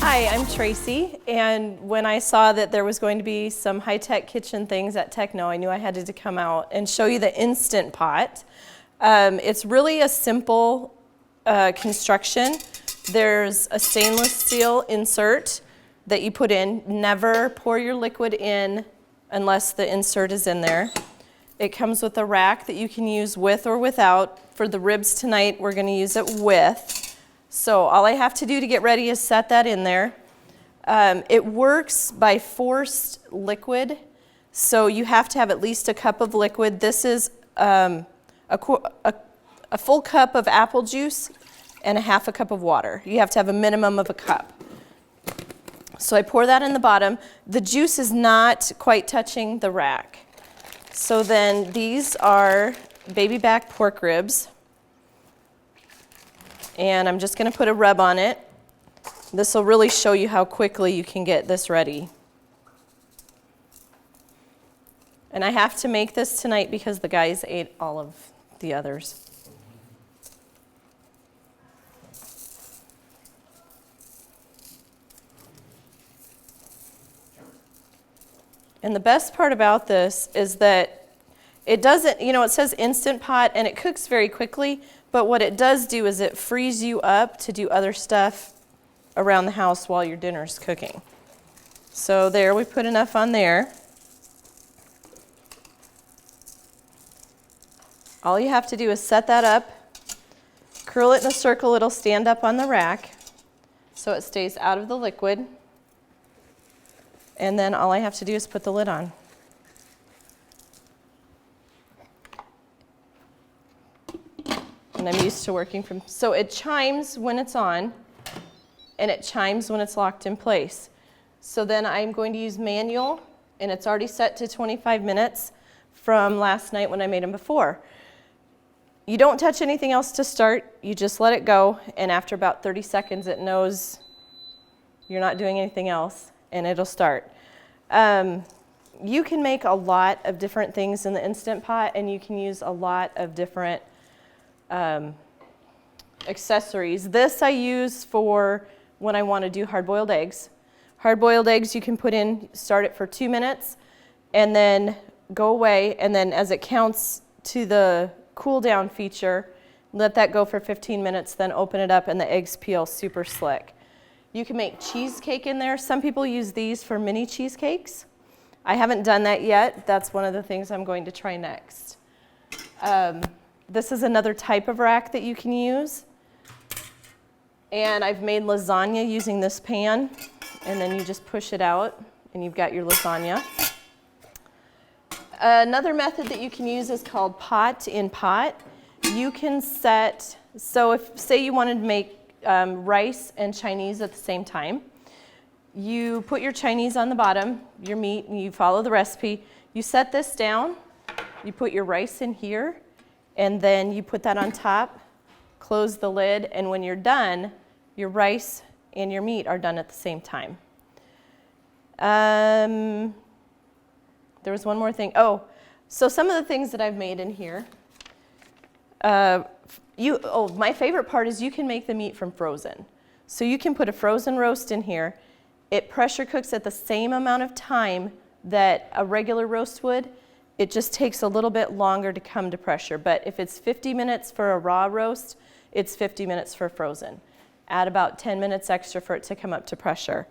Hi, I'm Tracy, and when I saw that there was going to be some high-tech kitchen things at TechKnow, I knew I had to come out and show you the Instant Pot. It's really a simple construction. There's a stainless steel insert that you put in. Never pour your liquid in unless the insert is in there. It comes with a rack that you can use with or without. For the ribs tonight, we're going to use it with. So all I have to do to get ready is set that in there. It works by forced liquid, so you have to have at least a cup of liquid. This is a full cup of apple juice and a half a cup of water. You have to have a minimum of a cup. So I pour that in the bottom. The juice is not quite touching the rack. So then these are baby back pork ribs. And I'm just going to put a rub on it. This will really show you how quickly you can get this ready. And I have to make this tonight because the guys ate all of the others. And the best part about this is that it doesn't, it says Instant Pot and it cooks very quickly, but what it does do is it frees you up to do other stuff around the house while your dinner's cooking. So there, we put enough on there. All you have to do is set that up, curl it in a circle, it'll stand up on the rack so it stays out of the liquid. And then all I have to do is put the lid on. And I'm used to working from, so it chimes when it's on, and it chimes when it's locked in place. So then I'm going to use manual, and it's already set to 25 minutes from last night when I made them before. You don't touch anything else to start, you just let it go, and after about 30 seconds it knows you're not doing anything else, and it'll start. You can make a lot of different things in the Instant Pot, and you can use a lot of different accessories. This I use for when I want to do hard-boiled eggs. Hard-boiled eggs you can put in, start it for 2 minutes, and then go away, and then as it counts to the cool down feature, let that go for 15 minutes, then open it up and the eggs peel super slick. You can make cheesecake in there. Some people use these for mini cheesecakes. I haven't done that yet. That's one of the things I'm going to try next. This is another type of rack that you can use. And I've made lasagna using this pan, and then you just push it out and you've got your lasagna. Another method that you can use is called pot in pot. You can set, so if say you wanted to make rice and Chinese at the same time, you put your Chinese on the bottom, your meat, and you follow the recipe. You set this down, you put your rice in here, and then you put that on top, close the lid, and when you're done, your rice and your meat are done at the same time. There was one more thing. Oh, so some of the things that I've made in here. My favorite part is you can make the meat from frozen. So you can put a frozen roast in here. It pressure cooks at the same amount of time that a regular roast would. It just takes a little bit longer to come to pressure. But if it's 50 minutes for a raw roast, it's 50 minutes for frozen. Add about 10 minutes extra for it to come up to pressure.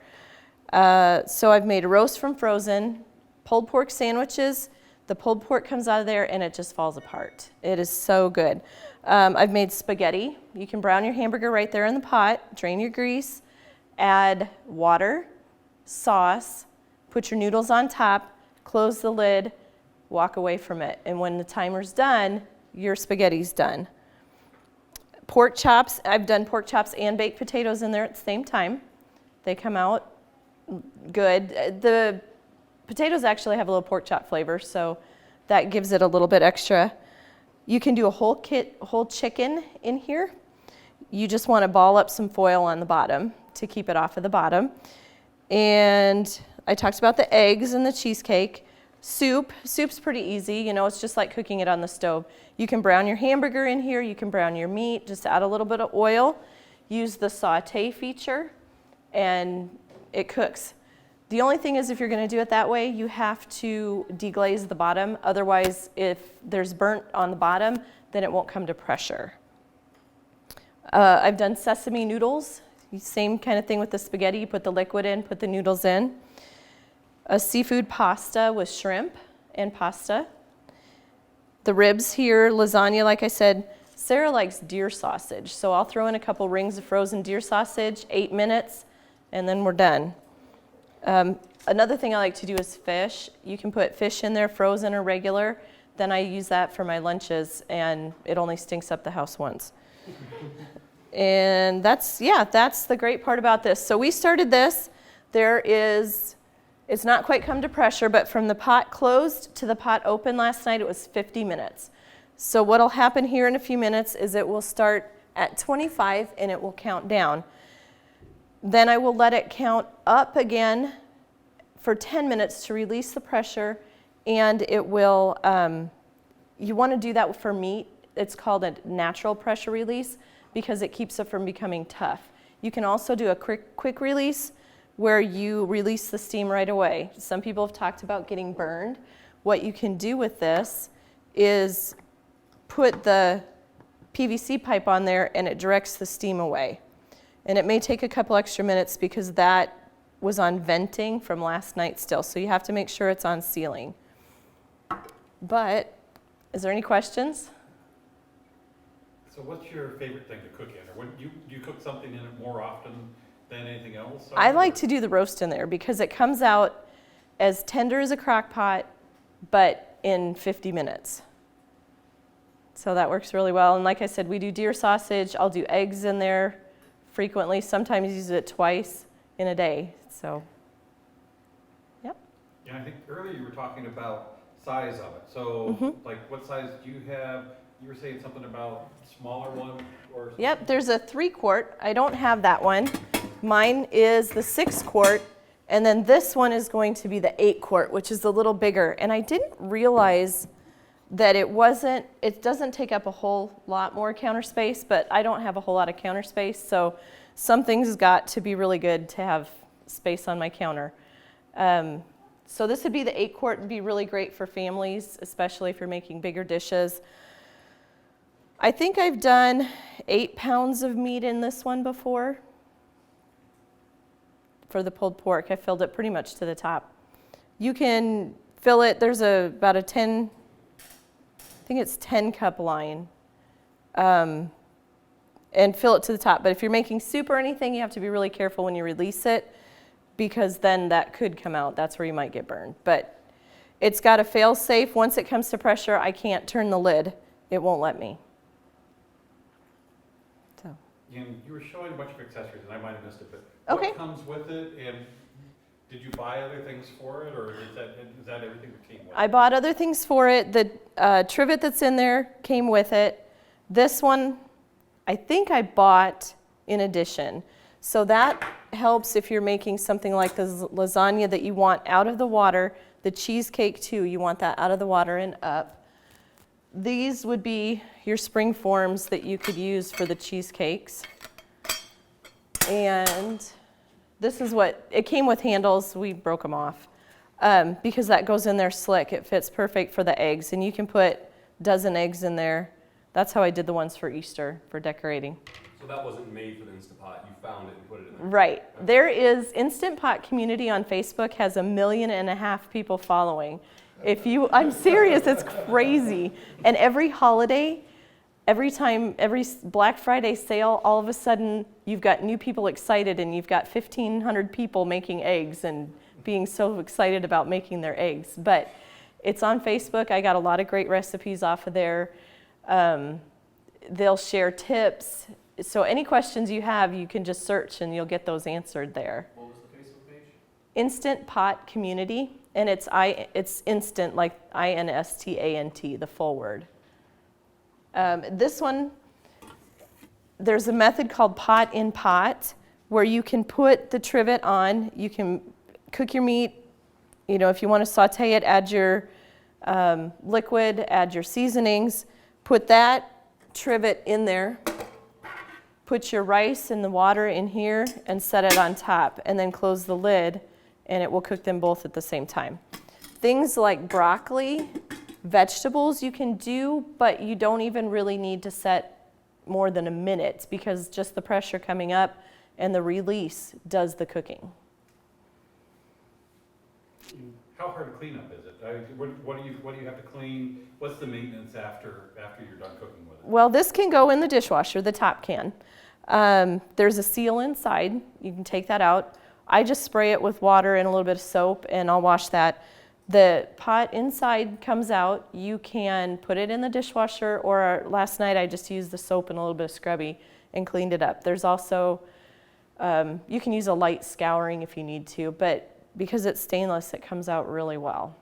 So I've made a roast from frozen, pulled pork sandwiches. The pulled pork comes out of there and it just falls apart. It is so good. I've made spaghetti. You can brown your hamburger right there in the pot, drain your grease, add water, sauce, put your noodles on top, close the lid, walk away from it. And when the timer's done, your spaghetti's done. Pork chops, I've done pork chops and baked potatoes in there at the same time. They come out good. The potatoes actually have a little pork chop flavor, so that gives it a little bit extra. You can do a whole chicken in here. You just want to ball up some foil on the bottom to keep it off of the bottom. And I talked about the eggs and the cheesecake. Soup's pretty easy, it's just like cooking it on the stove. You can brown your hamburger in here, you can brown your meat, just add a little bit of oil, use the saute feature, and it cooks. The only thing is if you're going to do it that way, you have to deglaze the bottom. Otherwise, if there's burnt on the bottom, then it won't come to pressure. I've done sesame noodles. Same kind of thing with the spaghetti. You put the liquid in, put the noodles in. A seafood pasta with shrimp and pasta. The ribs here, lasagna, like I said, Sarah likes deer sausage. So I'll throw in a couple rings of frozen deer sausage, 8 minutes, and then we're done. Another thing I like to do is fish. You can put fish in there, frozen or regular. Then I use that for my lunches, and it only stinks up the house once. And that's the great part about this. So we started this. It's not quite come to pressure, but from the pot closed to the pot open last night, it was 50 minutes. So what'll happen here in a few minutes is it will start at 25 and it will count down. Then I will let it count up again for 10 minutes to release the pressure, and it will, you want to do that for meat. It's called a natural pressure release because it keeps it from becoming tough. You can also do a quick release where you release the steam right away. Some people have talked about getting burned. What you can do with this is put the PVC pipe on there and it directs the steam away. And it may take a couple extra minutes because that was on venting from last night still. So you have to make sure it's on sealing. But, is there any questions? So what's your favorite thing to cook in? Or do you cook something in it more often than anything else? I like to do the roast in there because it comes out as tender as a crock pot, but in 50 minutes. So that works really well. And like I said, we do deer sausage. I'll do eggs in there frequently. Sometimes use it twice in a day. So, yep. Yeah, I think earlier you were talking about size of it. So, like, what size do you have? You were saying something about smaller one or something? Yep, there's a 3-quart. I don't have that one. Mine is the 6-quart, and then this one is going to be the 8-quart, which is a little bigger. And I didn't realize that it doesn't take up a whole lot more counter space, but I don't have a whole lot of counter space, so some things got to be really good to have space on my counter. So this would be the 8-quart, would be really great for families, especially if you're making bigger dishes. I think I've done 8 pounds of meat in this one before. For the pulled pork, I filled it pretty much to the top. You can fill it, there's about a 10 cup line, and fill it to the top. But if you're making soup or anything, you have to be really careful when you release it because then that could come out. That's where you might get burned. But it's got a fail safe. Once it comes to pressure, I can't turn the lid. It won't let me. So. And you were showing a bunch of accessories, and I might have missed it, but okay. What comes with it, and did you buy other things for it, or is that everything that came with it? I bought other things for it. The trivet that's in there came with it. This one, I think I bought in addition. So that helps if you're making something like the lasagna that you want out of the water. The cheesecake too, you want that out of the water and up. These would be your spring forms that you could use for the cheesecakes. And this is what, it came with handles, we broke them off. Because that goes in there slick, it fits perfect for the eggs. And you can put a dozen eggs in there. That's how I did the ones for Easter, for decorating. So that wasn't made for the Instant Pot, you found it and put it in there? Right. There is, Instant Pot community on Facebook has 1.5 million people following. I'm serious, it's crazy. And every holiday, every Black Friday sale, all of a sudden you've got new people excited and you've got 1,500 people making eggs and being so excited about making their eggs. But it's on Facebook. I got a lot of great recipes off of there. They'll share tips. So any questions you have, you can just search and you'll get those answered there. What was the Facebook page? Instant Pot Community, and it's instant, like INSTANT, the full word. This one, there's a method called pot in pot where you can put the trivet on, you can cook your meat, if you want to saute it, add your liquid, add your seasonings, put that trivet in there, put your rice and the water in here and set it on top, and then close the lid, and it will cook them both at the same time. Things like broccoli, vegetables you can do, but you don't even really need to set more than a minute because just the pressure coming up and the release does the cooking. How hard to clean up is it? What do you have to clean? What's the maintenance after you're done cooking with it? Well, this can go in the dishwasher, the top can. There's a seal inside. You can take that out. I just spray it with water and a little bit of soap, and I'll wash that. The pot inside comes out. You can put it in the dishwasher, or last night I just used the soap and a little bit of scrubby and cleaned it up. There's also, you can use a light scouring if you need to, but because it's stainless, it comes out really well.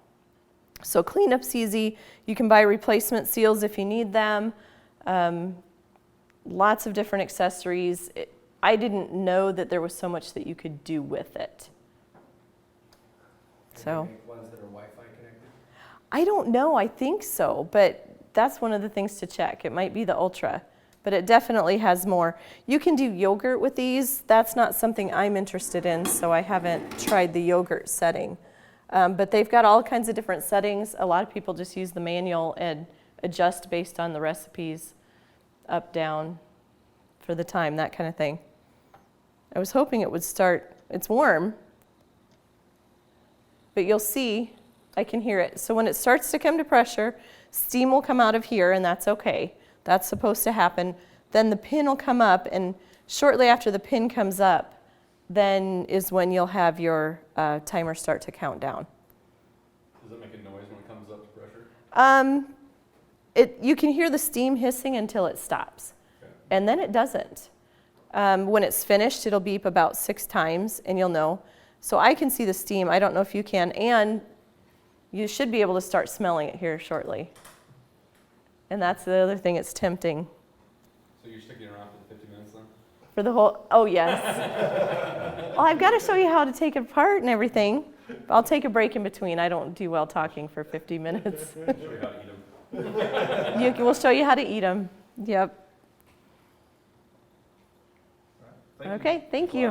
So cleanup's easy. You can buy replacement seals if you need them. Lots of different accessories. I didn't know that there was so much that you could do with it. So, Ones that are Wi-Fi connected? I don't know, I think so, but that's one of the things to check. It might be the Ultra, but it definitely has more. You can do yogurt with these. That's not something I'm interested in, so I haven't tried the yogurt setting. But they've got all kinds of different settings. A lot of people just use the manual and adjust based on the recipes, up, down, for the time, that kind of thing. I was hoping it would start, it's warm, but you'll see, I can hear it. So when it starts to come to pressure, steam will come out of here, and that's okay. That's supposed to happen. Then the pin will come up, and shortly after the pin comes up, then is when you'll have your timer start to count down. Does it make a noise when it comes up to pressure? You can hear the steam hissing until it stops, Okay. and then it doesn't. When it's finished, it'll beep about 6 times, and you'll know. So I can see the steam. I don't know if you can, and you should be able to start smelling it here shortly. And that's the other thing, it's tempting. So you're sticking around for the 50 minutes then? For the whole, oh yes. Well, I've got to show you how to take it apart and everything. I'll take a break in between. I don't do well talking for 50 minutes. Show you how to eat them. We'll show you how to eat them. Yep. Okay, thank you.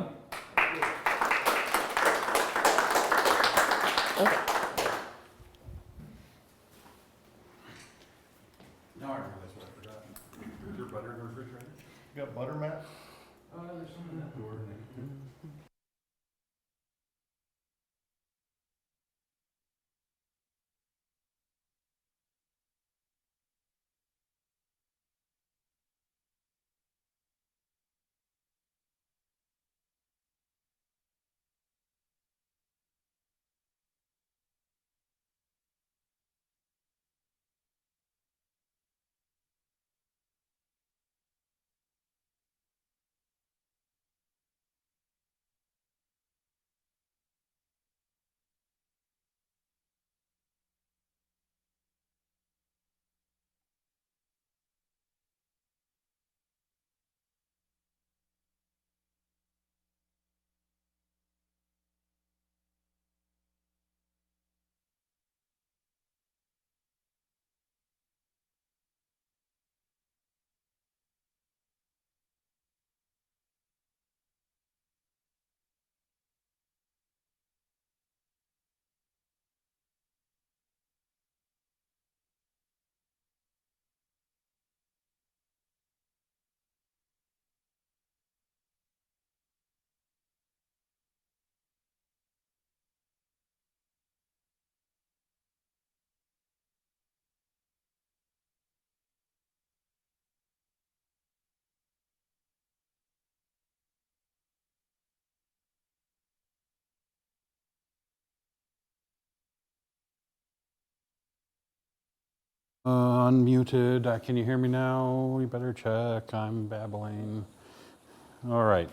Okay. Now I realize what I forgot. Is there butter in the refrigerator? You got butter, Matt? There's some in that door. Unmuted. Can you hear me now? You better check. I'm babbling. All right.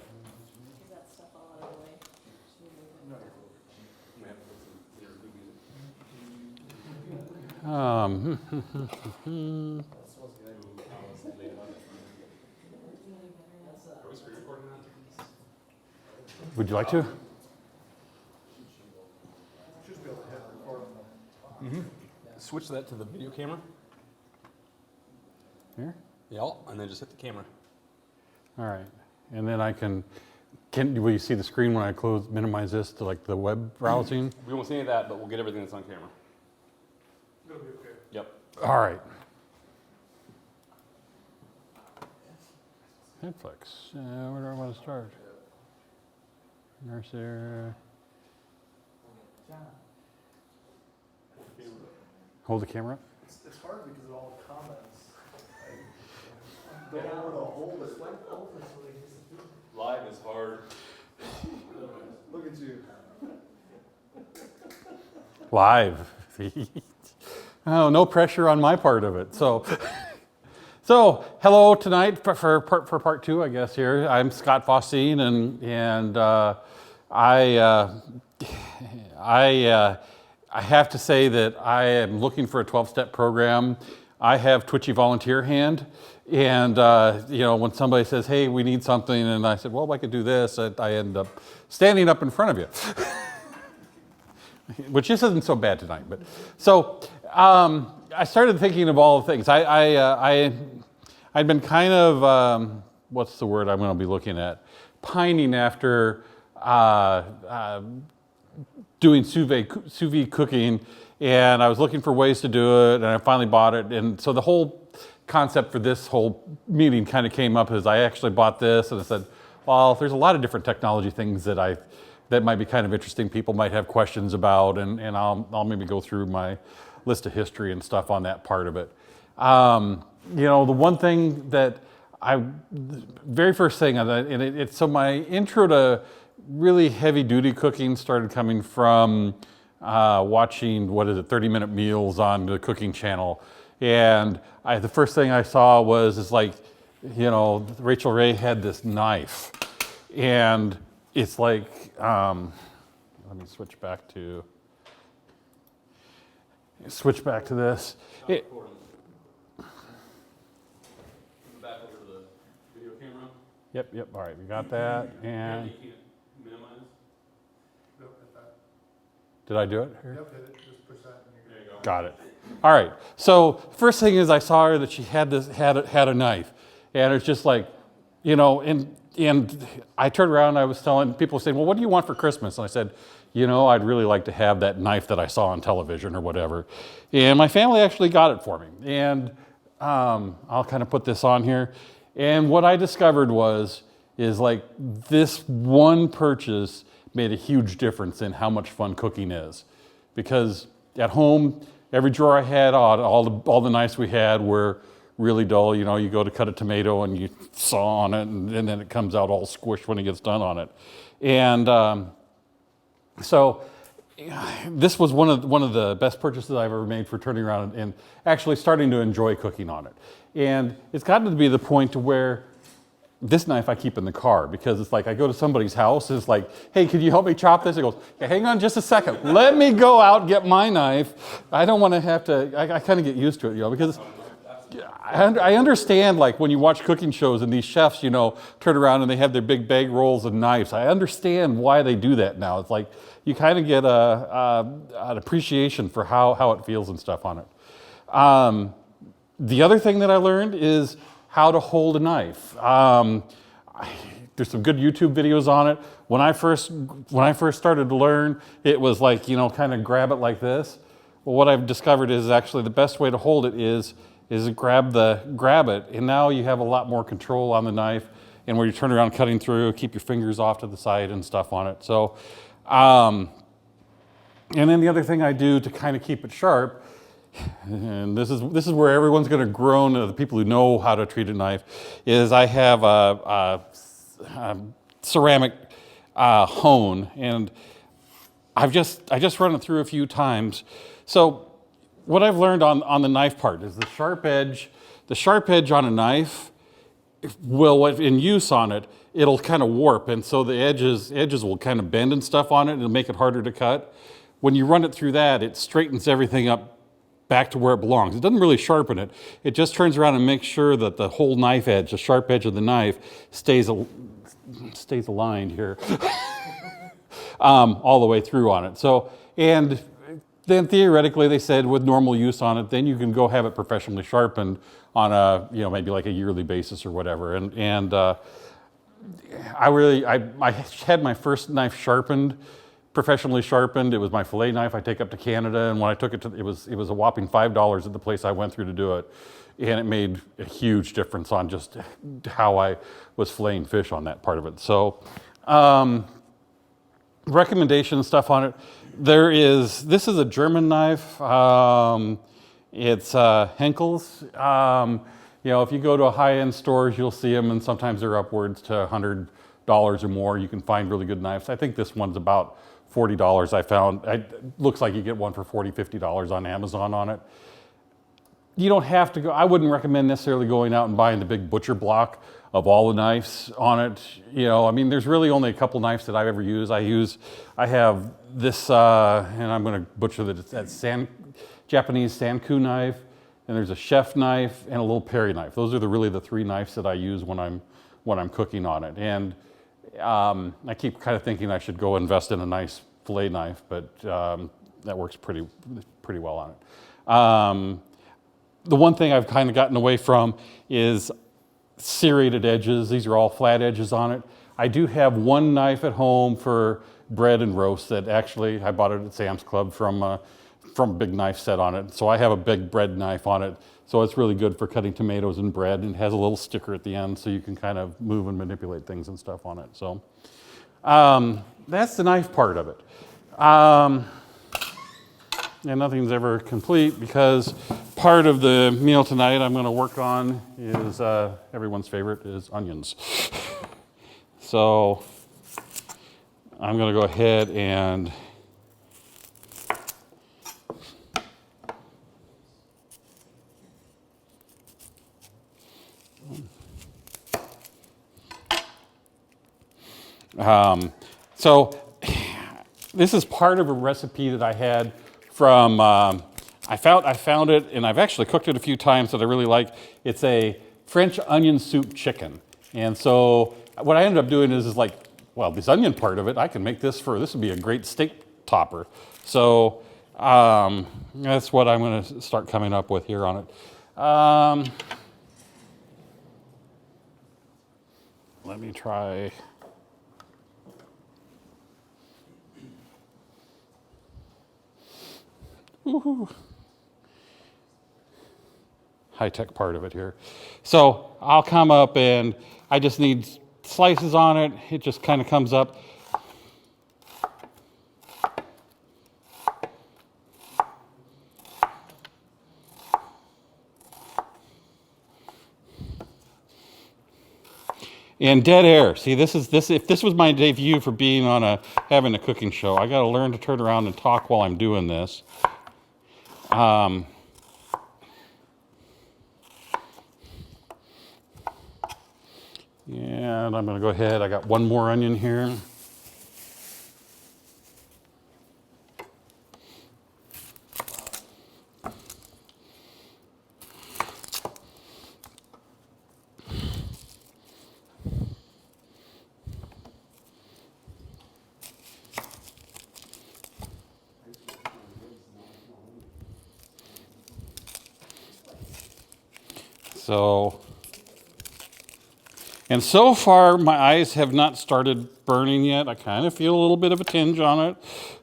Would you like to? Switch that to the video camera. Here? Yeah, and then just hit the camera. All right. And then I will you see the screen when I minimize this to like the web browsing? We won't see any of that, but we'll get everything that's on camera. It'll be okay. Yep. All right. Netflix. Where do I want to start? Nurse there. Hold the camera up. It's hard because of all the comments. I don't know where to hold it. Live is hard. Look at you. Live. Oh, no pressure on my part of it. So hello tonight for part two, I guess. Here I'm Scott Fosseen, and I have to say that I am looking for a 12-step program. I have twitchy volunteer hand, and when somebody says, "Hey, we need something," and I said, "Well, I could do this," I end up standing up in front of you, which just isn't so bad tonight. But so I started thinking of all the things. I'd been kind of what's the word I'm going to be looking at? Pining after doing sous vide cooking, and I was looking for ways to do it, and I finally bought it. And so the whole concept for this whole meeting kind of came up as I actually bought this, and I said, well, there's a lot of different technology things that might be kind of interesting. People might have questions about, and I'll maybe go through my list of history and stuff on that part of it. The one thing that very first thing, so my intro to really heavy duty cooking started coming from watching, 30-minute meals on the cooking channel. And the first thing I saw was Rachel Ray had this knife. And it's like, let me switch back to this. Back over to the video camera. Yep, all right, we got that. And You can't minimize. Nope, hit that. did I do it? Here? Yep, hit it, just push that and you're There you go. Got it. All right. So first thing is I saw her that she had a knife, and it's just like, and I turned around and I was telling people saying, well, what do you want for Christmas? And I said, I'd really like to have that knife that I saw on television or whatever. And my family actually got it for me. And I'll kind of put this on here. And what I discovered is like this one purchase made a huge difference in how much fun cooking is. Because at home, every drawer I had, all the knives we had were really dull. You go to cut a tomato and you saw on it, and then it comes out all squished when it gets done on it. And so this was one of the best purchases I've ever made for turning around and actually starting to enjoy cooking on it. And it's gotten to be the point to where this knife I keep in the car, because it's like I go to somebody's house and it's like, hey, could you help me chop this? It goes, hey, hang on just a second. Let me go out and get my knife. I don't want to have to, I kind of get used to it, because I understand, like when you watch cooking shows and these chefs, turn around and they have their big bag rolls of knives. I understand why they do that now. It's like you kind of get an appreciation for how it feels and stuff on it. The other thing that I learned is how to hold a knife. There's some good YouTube videos on it. When I first started to learn, it was like, kind of grab it like this. Well, what I've discovered is actually the best way to hold it is grab it, and now you have a lot more control on the knife, and where you turn around cutting through, keep your fingers off to the side and stuff on it. So, and then the other thing I do to kind of keep it sharp, and this is where everyone's going to groan, the people who know how to treat a knife, is I have a ceramic hone, and I just run it through a few times. So what I've learned on the knife part is the sharp edge on a knife will, in use on it, it'll kind of warp, and so the edges will kind of bend and stuff on it, and it'll make it harder to cut. When you run it through that, it straightens everything up back to where it belongs. It doesn't really sharpen it. It just turns around and makes sure that the whole knife edge, the sharp edge of the knife, stays aligned here all the way through on it. So, and then theoretically they said with normal use on it, then you can go have it professionally sharpened on a, maybe like a yearly basis or whatever. And I had my first knife sharpened, professionally sharpened. It was my fillet knife I take up to Canada, and when I took it to, it was a whopping $5 at the place I went through to do it. And it made a huge difference on just how I was filleting fish on that part of it. So, recommendation stuff on it. This is a German knife. It's Henkel's. If you go to a high-end stores, you'll see them, and sometimes they're upwards to $100 or more. You can find really good knives. I think this one's about $40 I found. It looks like you get one for $40, $50 on Amazon on it. You don't have to go, I wouldn't recommend necessarily going out and buying the big butcher block of all the knives on it. There's really only a couple knives that I've ever used. I have this, and I'm going to butcher that Japanese Sanku knife, and there's a chef knife and a little Perry knife. Those are really the three knives that I use when I'm cooking on it. And I keep kind of thinking I should go invest in a nice fillet knife, but that works pretty well on it. The one thing I've kind of gotten away from is serrated edges. These are all flat edges on it. I do have one knife at home for bread and roast that actually I bought it at Sam's Club from a big knife set on it. So I have a big bread knife on it. So it's really good for cutting tomatoes and bread, and it has a little sticker at the end so you can kind of move and manipulate things and stuff on it. So that's the knife part of it. And nothing's ever complete because part of the meal tonight I'm going to work on is everyone's favorite is onions. So I'm going to go ahead and so this is part of a recipe that I had from, I found it, and I've actually cooked it a few times that I really like. It's a French onion soup chicken. And so what I ended up doing is this onion part of it, I can make this would be a great steak topper. So that's what I'm going to start coming up with here on it. Let me try. High-tech part of it here. So I'll come up and I just need slices on it. It just kind of comes up. And dead air. See, if this was my debut for being on having a cooking show, I got to learn to turn around and talk while I'm doing this. And I'm going to go ahead. I got one more onion here. So far, my eyes have not started burning yet. I kind of feel a little bit of a tinge on it.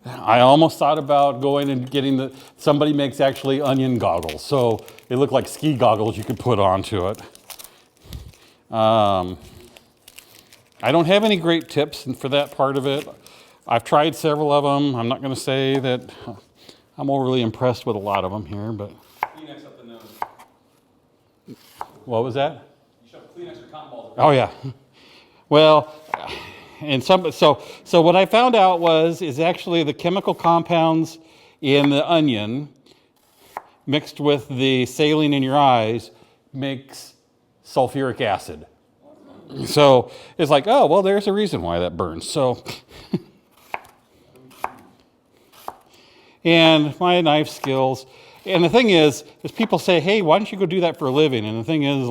I almost thought about going and getting somebody makes actually onion goggles. So they look like ski goggles you could put onto it. I don't have any great tips for that part of it. I've tried several of them. I'm not going to say that I'm overly impressed with a lot of them here, but. Kleenex up the nose. What was that? You shove Kleenex or cotton balls. Oh yeah. Well, and so what I found out is actually the chemical compounds in the onion mixed with the saline in your eyes makes sulfuric acid. So it's like, oh, well, there's a reason why that burns. So, and my knife skills. And the thing is people say, hey, why don't you go do that for a living? And the thing is,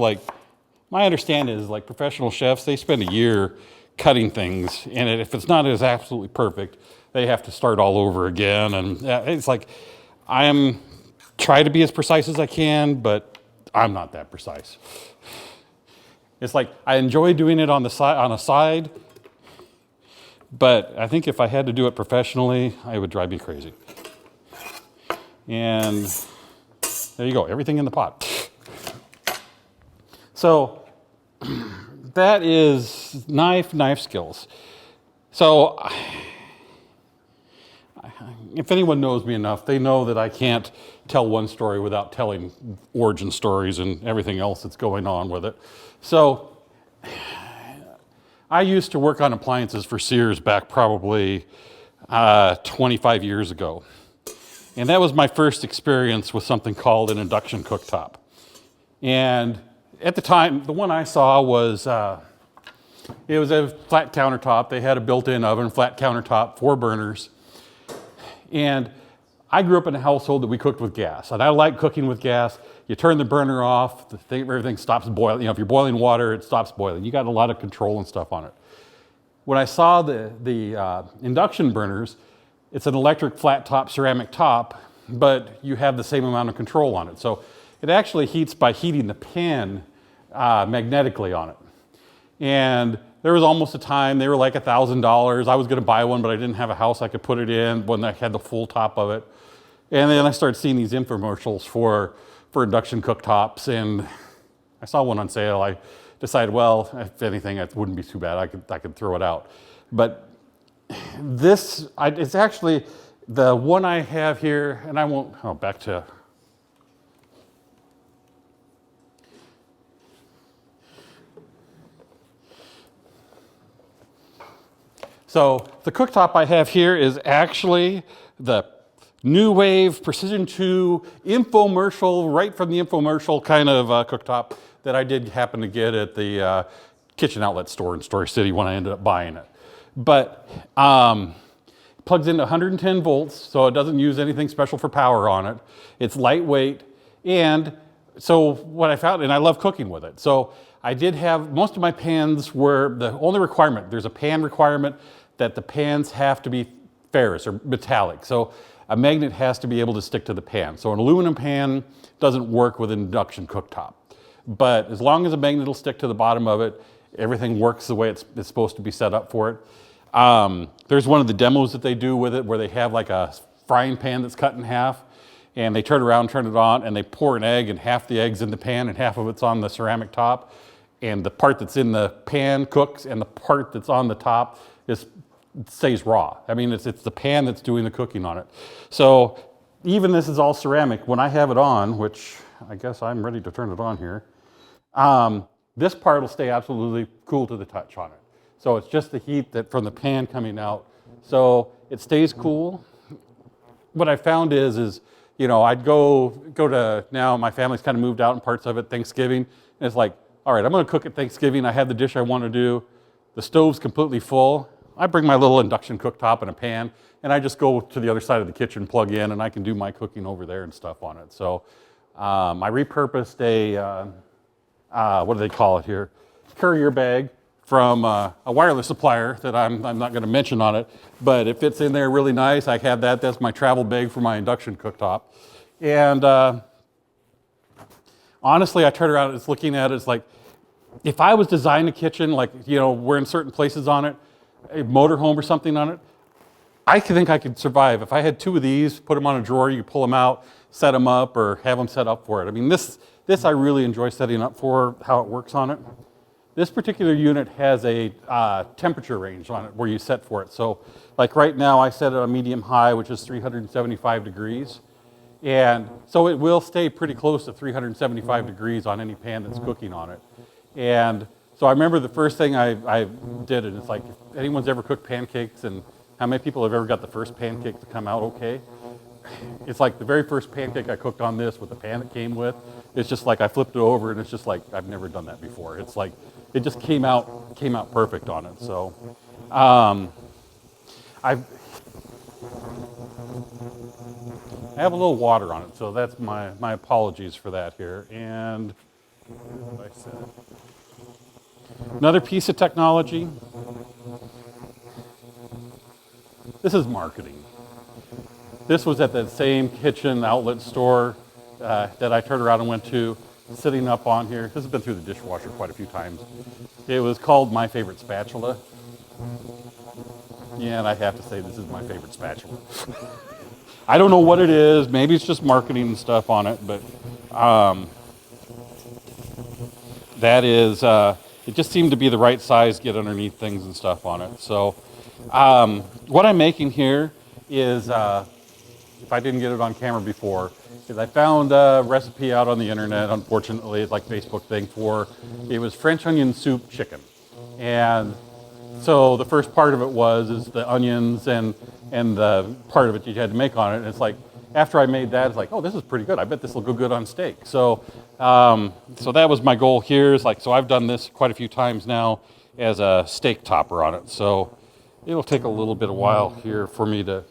my understanding is, professional chefs, they spend a year cutting things. And if it's not as absolutely perfect, they have to start all over again. And it's I am try to be as precise as I can, but I'm not that precise. It's like I enjoy doing it on the side, on a side, but I think if I had to do it professionally, it would drive me crazy. And there you go, everything in the pot. So that is knife skills. So if anyone knows me enough, they know that I can't tell one story without telling origin stories and everything else that's going on with it. So I used to work on appliances for Sears back probably 25 years ago. And that was my first experience with something called an induction cooktop. And at the time, the one I saw was, it was a flat countertop. They had a built-in oven, flat countertop, 4 burners. And I grew up in a household that we cooked with gas. And I like cooking with gas. You turn the burner off, everything stops boiling. You know, if you're boiling water, it stops boiling. You got a lot of control and stuff on it. When I saw the induction burners, it's an electric flat top ceramic top, but you have the same amount of control on it. So it actually heats by heating the pan magnetically on it. And there was almost a time, they were like $1,000. I was gonna buy one, but I didn't have a house I could put it in when I had the full top of it. And then I started seeing these infomercials for induction cooktops, and I saw one on sale. I decided, well, if anything, it wouldn't be too bad. I could throw it out. But this, it's actually the one I have here, and I won't, back to, so the cooktop I have here is actually the New Wave Precision 2 infomercial, right from the infomercial kind of cooktop that I did happen to get at the kitchen outlet store in Story City when I ended up buying it. But plugs into 110 volts, so it doesn't use anything special for power on it. It's lightweight, and so what I found, and I love cooking with it. So I did have, most of my pans were, the only requirement, there's a pan requirement that the pans have to be ferrous or metallic. So a magnet has to be able to stick to the pan. So an aluminum pan doesn't work with an induction cooktop. But as long as a magnet will stick to the bottom of it, everything works the way it's supposed to be set up for it. There's one of the demos that they do with it where they have like a frying pan that's cut in half, and they turn around, turn it on, and they pour an egg, and half the egg's in the pan and half of it's on the ceramic top. And the part that's in the pan cooks, and the part that's on the top stays raw. I mean, it's the pan that's doing the cooking on it. So even this is all ceramic. When I have it on, which I guess I'm ready to turn it on here, this part will stay absolutely cool to the touch on it. So it's just the heat that from the pan coming out. So it stays cool. What I found is you know, I'd go to, now my family's kind of moved out in parts of it, Thanksgiving, and it's like, all right, I'm gonna cook at Thanksgiving. I have the dish I want to do. The stove's completely full. I bring my little induction cooktop and a pan, and I just go to the other side of the kitchen, plug in, and I can do my cooking over there and stuff on it. So I repurposed what do they call it here? Courier bag from a wireless supplier that I'm not going to mention on it, but it fits in there really nice. I have that. That's my travel bag for my induction cooktop. And honestly, I turned around and it's looking at it, it's like, if I was designing a kitchen, like, you know, we're in certain places on it, a motorhome or something on it, I think I could survive. If I had 2 of these, put them on a drawer, you pull them out, set them up, or have them set up for it. I mean, this I really enjoy setting up for how it works on it. This particular unit has a temperature range on it where you set for it. So like right now I set it on medium high, which is 375 degrees. And so it will stay pretty close to 375 degrees on any pan that's cooking on it. And so I remember the first thing I did, and it's like, if anyone's ever cooked pancakes, and how many people have ever got the first pancake to come out okay? It's like the very first pancake I cooked on this with the pan it came with, it's just like I flipped it over and it's just like, I've never done that before. It's like, it just came out perfect on it. So I have a little water on it, so that's my apologies for that here. And what I said. Another piece of technology. This is marketing. This was at the same kitchen outlet store that I turned around and went to, sitting up on here. This has been through the dishwasher quite a few times. It was called My Favorite Spatula. Yeah, and I have to say this is my favorite spatula. I don't know what it is. Maybe it's just marketing and stuff on it, but that is, it just seemed to be the right size, get underneath things and stuff on it. So what I'm making here is, if I didn't get it on camera before, is I found a recipe out on the internet, unfortunately, it's like Facebook thing it was French onion soup chicken. And so the first part of it is the onions and the part of it you had to make on it. And it's like, after I made that, it's like, oh, this is pretty good. I bet this will go good on steak. So, so that was my goal here. Is like, so I've done this quite a few times now as a steak topper on it. So it'll take a little bit of while here for me to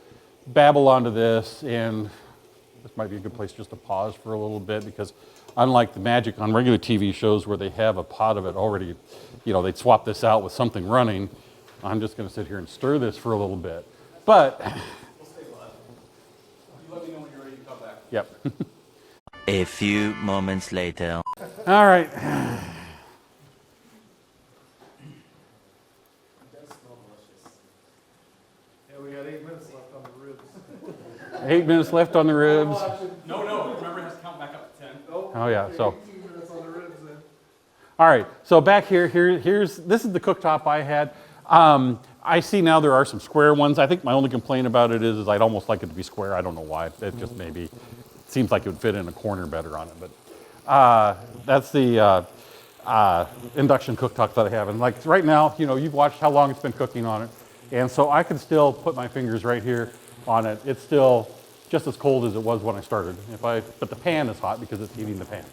babble onto this, and this might be a good place just to pause for a little bit, because unlike the magic on regular TV shows where they have a pot of it already, they'd swap this out with something running. I'm just going to sit here and stir this for a little bit. But We'll stay live. You let me know when you're ready to come back. yep. A few moments later. All right. It does smell delicious. Yeah, we got 8 minutes left on the ribs. 8 minutes left on the ribs. No, remember it has to count back up to 10. Oh yeah. So 18 minutes on the ribs then. all right. So back here, this is the cooktop I had. I see now there are some square ones. I think my only complaint about it is I'd almost like it to be square. I don't know why. It just maybe seems like it would fit in a corner better on it. But that's the induction cooktop that I have. And like right now, you've watched how long it's been cooking on it. And so I can still put my fingers right here on it. It's still just as cold as it was when I started. But the pan is hot because it's heating the pan.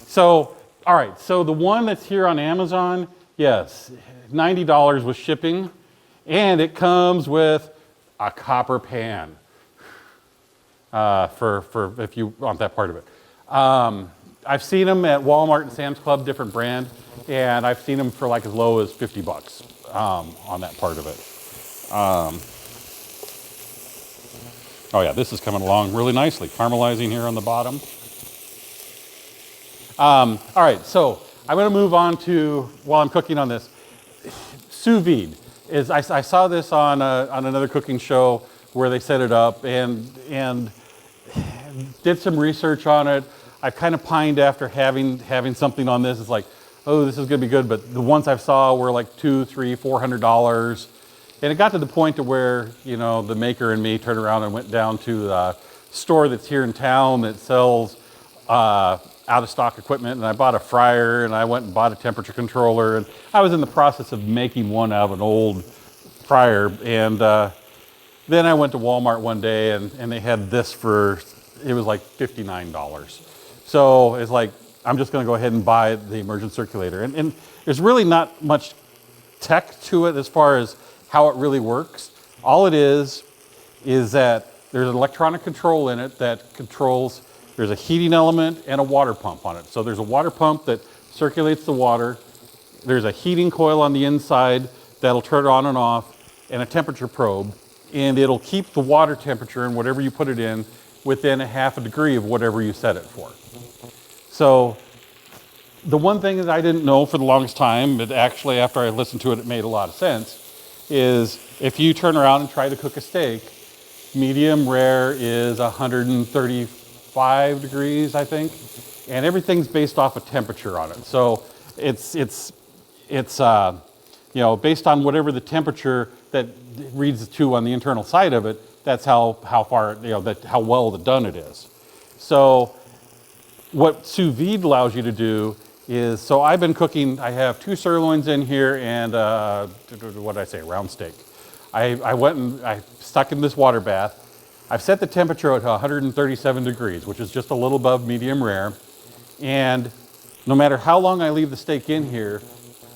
So, all right, so the one that's here on Amazon, yes, $90 with shipping, and it comes with a copper pan for if you want that part of it. I've seen them at Walmart and Sam's Club, different brand, and I've seen them for like as low as $50 on that part of it. Oh yeah, this is coming along really nicely, caramelizing here on the bottom. All right, so I'm going to move on to, while I'm cooking on this, sous vide. I saw this on another cooking show where they set it up and did some research on it. I kind of pined after having something on this. It's like, oh, this is going to be good, but the ones I saw were like $200, $300, $400. And it got to the point to where, the maker and me turned around and went down to the store that's here in town that sells out-of-stock equipment, and I bought a fryer, and I went and bought a temperature controller, and I was in the process of making one out of an old fryer, and then I went to Walmart one day, and they had this it was like $59. So it's like, I'm just gonna go ahead and buy the immersion circulator. And there's really not much tech to it as far as how it really works. All it is that there's an electronic control in it that controls. There's a heating element and a water pump on it. So there's a water pump that circulates the water. There's a heating coil on the inside that'll turn it on and off, and a temperature probe. And it'll keep the water temperature and whatever you put it in within a half a degree of whatever you set it for. So the one thing that I didn't know for the longest time, but actually after I listened to it, it made a lot of sense, is if you turn around and try to cook a steak, medium rare is 135 degrees, I think, and everything's based off of temperature on it. So it's based on whatever the temperature that reads to on the internal side of it. That's how far how well done it is. So what sous vide allows you to do is, so I've been cooking. I have 2 sirloins in here and what did I say, round steak. I went and I stuck in this water bath. I've set the temperature at 137 degrees, which is just a little above medium rare. And no matter how long I leave the steak in here,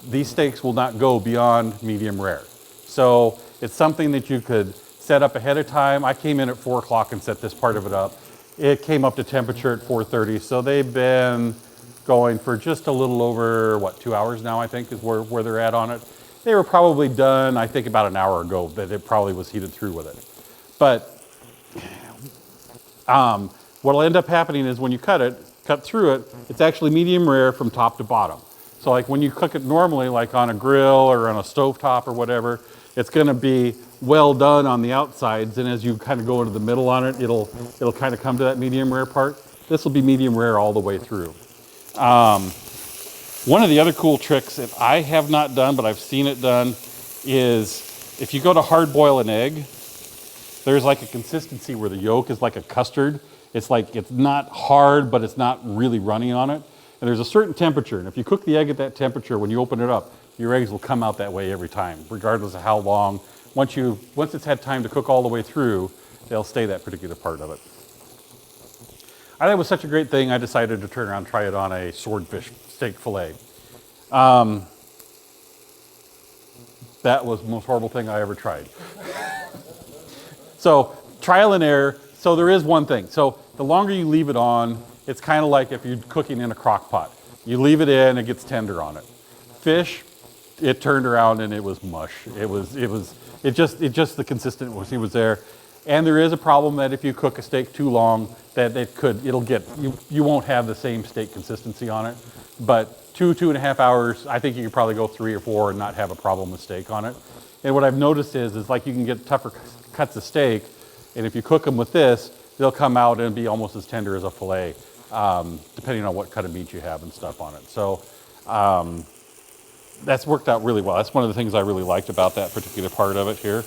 these steaks will not go beyond medium rare. So it's something that you could set up ahead of time. I came in at 4 o'clock and set this part of it up. It came up to temperature at 4:30, so they've been going for just a little over, what, 2 hours now, I think, is where they're at on it. They were probably done, I think, about an hour ago, that it probably was heated through with it. But what'll end up happening is when you cut through it, it's actually medium rare from top to bottom. So like when you cook it normally, like on a grill or on a stovetop or whatever, it's gonna be well done on the outsides, and as you kind of go into the middle on it, it'll kind of come to that medium rare part. This will be medium rare all the way through. One of the other cool tricks that I have not done, but I've seen it done, is if you go to hard boil an egg, there's like a consistency where the yolk is like a custard. It's like, it's not hard, but it's not really runny on it. And there's a certain temperature, and if you cook the egg at that temperature, when you open it up, your eggs will come out that way every time, regardless of how long. Once it's had time to cook all the way through, they'll stay that particular part of it. I thought it was such a great thing, I decided to turn around and try it on a swordfish steak fillet. That was the most horrible thing I ever tried. So, trial and error. So there is one thing. So the longer you leave it on, it's kind of like if you're cooking in a crock pot. You leave it in, it gets tender on it. Fish, it turned around and it was mush. It just the consistency was there. And there is a problem that if you cook a steak too long, that you won't have the same steak consistency on it. But 2.5 hours, I think you could probably go 3 or 4 and not have a problem with steak on it. And what I've noticed is like you can get tougher cuts of steak, and if you cook them with this, they'll come out and be almost as tender as a fillet, depending on what cut of meat you have and stuff on it. So that's worked out really well. That's one of the things I really liked about that particular part of it here.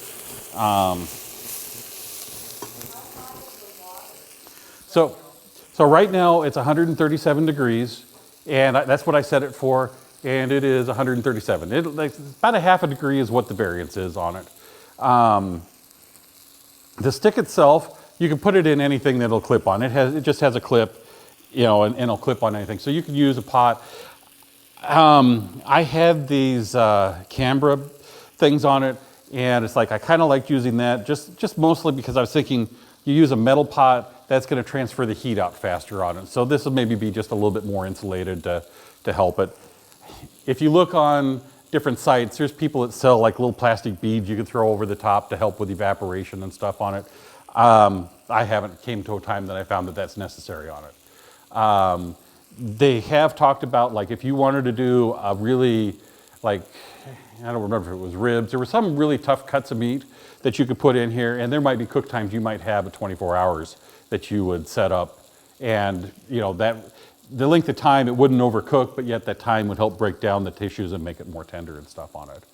So right now it's 137 degrees, and that's what I set it for, and it is 137. About a half a degree is what the variance is on it. The stick itself, you can put it in anything that'll clip on. It just has a clip, and it'll clip on anything. So you can use a pot. I had these Canberra things on it, and it's like I kind of liked using that, just mostly because I was thinking you use a metal pot, that's going to transfer the heat out faster on it. So this will maybe be just a little bit more insulated to help it. If you look on different sites, there's people that sell like little plastic beads you can throw over the top to help with evaporation and stuff on it. I haven't came to a time that I found that that's necessary on it. They have talked about, like, if you wanted to do a really, like, I don't remember if it was ribs, there were some really tough cuts of meat that you could put in here, and there might be cook times you might have at 24 hours that you would set up, and that the length of time it wouldn't overcook, but yet that time would help break down the tissues and make it more tender and stuff on it.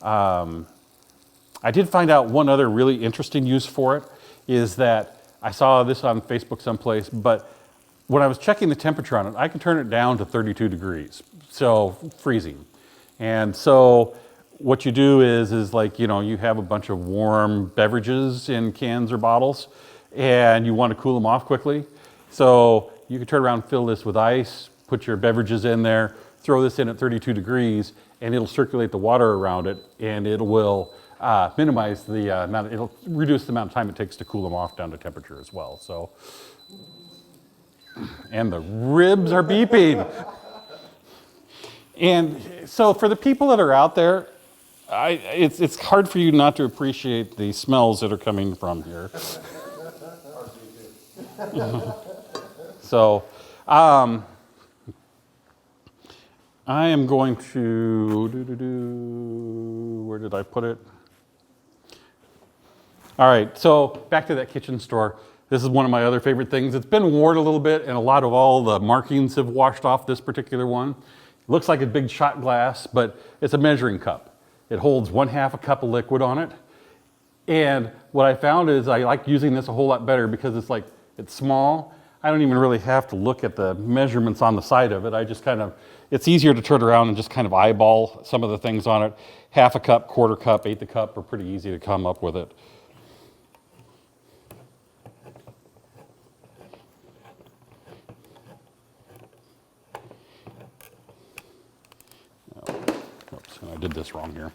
I did find out one other really interesting use for it is that I saw this on Facebook someplace, but when I was checking the temperature on it, I can turn it down to 32 degrees, so freezing. And so what you do is like, you have a bunch of warm beverages in cans or bottles, and you want to cool them off quickly. So you can turn around and fill this with ice, put your beverages in there, throw this in at 32 degrees, and it'll circulate the water around it, and it will minimize the it'll reduce the amount of time it takes to cool them off down to temperature as well. So, and the ribs are beeping. And so for the people that are out there, it's hard for you not to appreciate the smells that are coming from here. So, I am going to where did I put it? All right, so back to that kitchen store. This is one of my other favorite things. It's been worn a little bit, and a lot of all the markings have washed off this particular one. It looks like a big shot glass, but it's a measuring cup. It holds 1/2 a cup of liquid on it. And what I found is I like using this a whole lot better because it's small. I don't even really have to look at the measurements on the side of it. I just it's easier to turn around and just kind of eyeball some of the things on it. 1/2 a cup, 1/4 cup, 1/8 a cup are pretty easy to come up with it. Oops, I did this wrong here.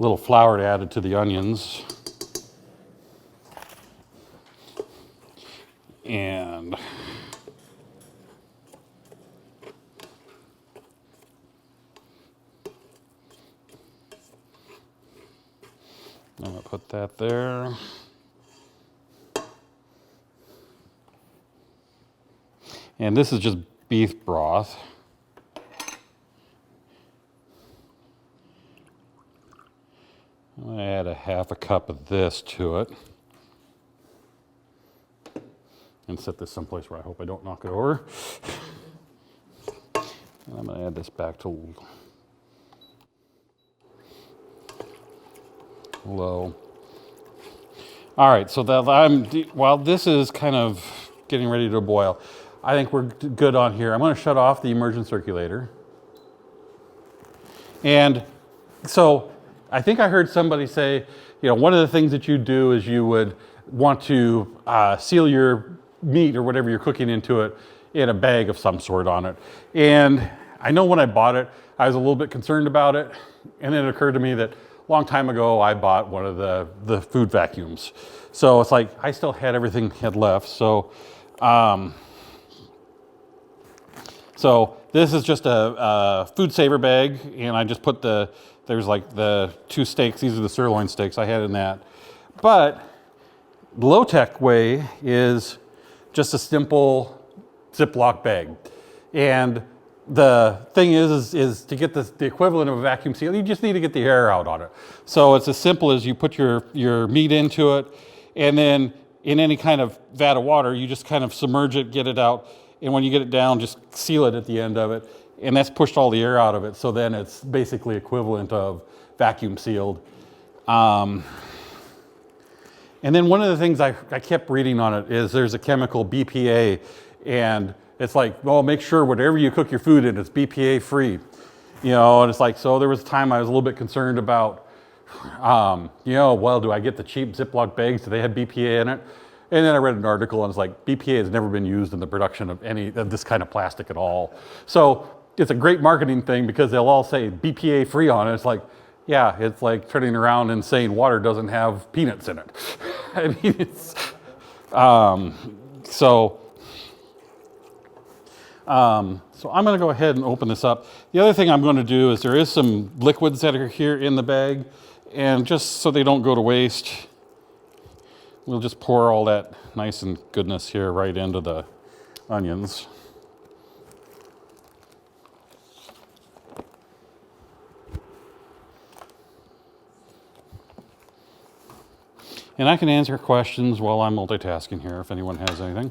little flour added to the onions. And I'm going to put that there. And this is just beef broth. I'm going to add a half a cup of this to it. And set this someplace where I hope I don't knock it over. And I'm going to add this back to low. All right, so that while this is kind of getting ready to boil, I think we're good on here. I'm going to shut off the immersion circulator. And so I think I heard somebody say, you know, one of the things that you do is you would want to seal your meat or whatever you're cooking into it in a bag of some sort on it. And I know when I bought it, I was a little bit concerned about it. And then it occurred to me that a long time ago, I bought one of the food vacuums. So it's like, I still had everything had left. So, so this is just a food saver bag. And I just put there's like the 2 steaks. These are the sirloin steaks I had in that. But the low-tech way is just a simple Ziploc bag. And the thing is to get the equivalent of a vacuum seal, you just need to get the air out on it. So it's as simple as you put your meat into it, and then in any kind of vat of water, you just kind of submerge it, get it out, and when you get it down, just seal it at the end of it, and that's pushed all the air out of it, so then it's basically equivalent of vacuum sealed. And then one of the things I kept reading on it is there's a chemical BPA, and it's like, well, make sure whatever you cook your food in, it's BPA free. You know, and it's like, so there was a time I was a little bit concerned about, you know, well, do I get the cheap Ziploc bags? Do they have BPA in it? And then I read an article and it's like, BPA has never been used in the production of any of this kind of plastic at all. So it's a great marketing thing because they'll all say BPA free on it. It's like, yeah, it's like turning around and saying water doesn't have peanuts in it. I mean, it's, so I'm going to go ahead and open this up. The other thing I'm going to do is there is some liquids that are here in the bag, and just so they don't go to waste, we'll just pour all that nice and goodness here right into the onions. And I can answer questions while I'm multitasking here if anyone has anything.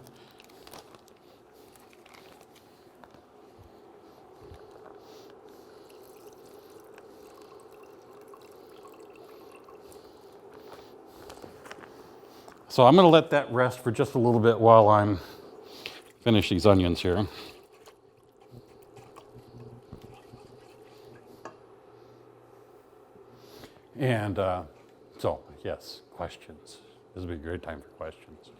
So I'm going to let that rest for just a little bit while I'm finish these onions here. And so, yes, questions. This would be a great time for questions.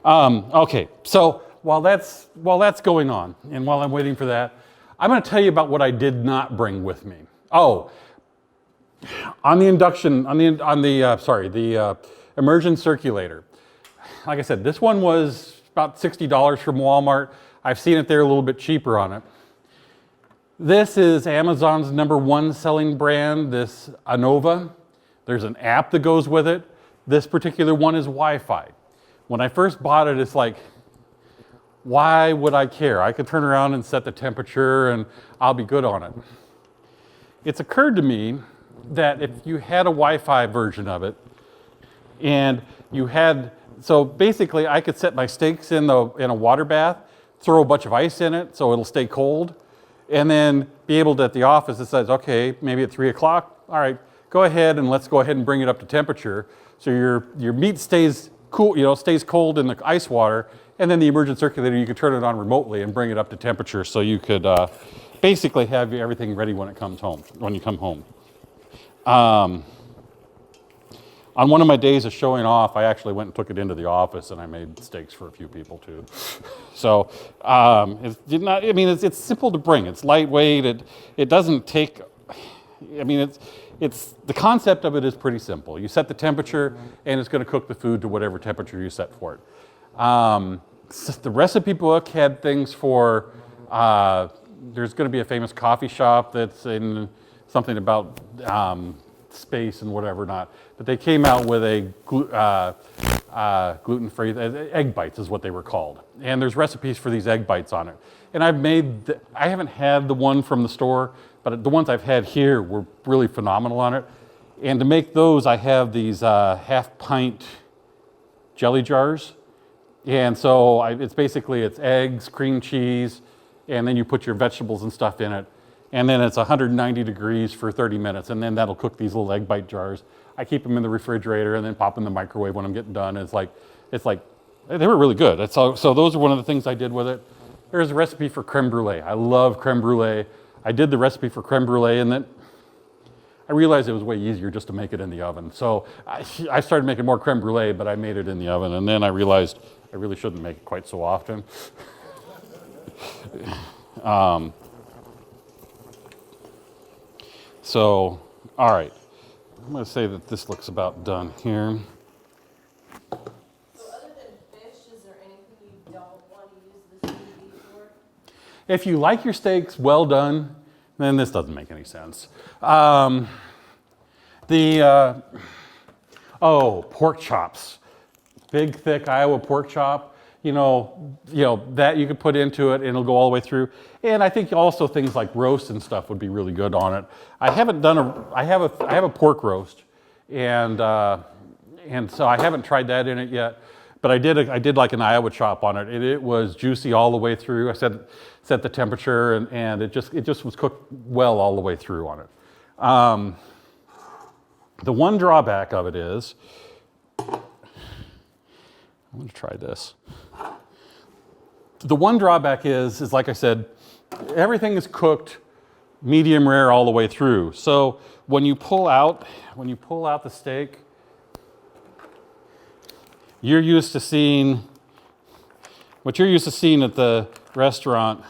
Okay, so while that's going on, and while I'm waiting for that, I'm going to tell you about what I did not bring with me. Oh, on the induction, the immersion circulator. Like I said, this one was about $60 from Walmart. I've seen it there a little bit cheaper on it. This is Amazon's #1 selling brand, this Anova. There's an app that goes with it. This particular one is Wi-Fi. When I first bought it, it's like, why would I care? I could turn around and set the temperature and I'll be good on it. It's occurred to me that if you had a Wi-Fi version of it, and you had, so basically I could set my steaks in a water bath, throw a bunch of ice in it so it'll stay cold, and then be able to, at the office, it says, okay, maybe at 3 o'clock, all right, go ahead and let's go ahead and bring it up to temperature. So your meat stays cool, you know, stays cold in the ice water, and then the immersion circulator, you could turn it on remotely and bring it up to temperature so you could basically have everything ready when it comes home, when you come home. on one of my days of showing off, I actually went and took it into the office, and I made steaks for a few people too. So it's simple to bring. It's lightweight. It doesn't take. I mean, it's the concept of it is pretty simple. You set the temperature, and it's going to cook the food to whatever temperature you set for it. The recipe book had things for. There's going to be a famous coffee shop that's in something about space and whatever not. But they came out with a gluten-free egg bites is what they were called. And there's recipes for these egg bites on it. And I haven't had the one from the store, but the ones I've had here were really phenomenal on it. And to make those, I have these half-pint jelly jars. And so it's eggs, cream cheese, and then you put your vegetables and stuff in it. And then it's 190 degrees for 30 minutes, and then that'll cook these little egg bite jars. I keep them in the refrigerator and then pop in the microwave when I'm getting done. It's like they were really good. So those are one of the things I did with it. There's a recipe for creme brulee. I love creme brulee. I did the recipe for creme brulee, and then I realized it was way easier just to make it in the oven. So I started making more creme brulee, but I made it in the oven, and then I realized I really shouldn't make it quite so often. So, all right, I'm going to say that this looks about done here. So other than fish, is there anything you don't want to use the sous vide for? If you like your steaks well done, then this doesn't make any sense. Pork chops. Big, thick Iowa pork chop. You know that you could put into it and it'll go all the way through. And I think also things like roast and stuff would be really good on it. I have a pork roast, and so I haven't tried that in it yet. But I did like an Iowa chop on it. It was juicy all the way through. I set the temperature, and it just was cooked well all the way through on it. The one drawback of it is, I'm going to try this. The one drawback is like I said, everything is cooked medium rare all the way through. So when you pull out the steak, what you're used to seeing at the restaurant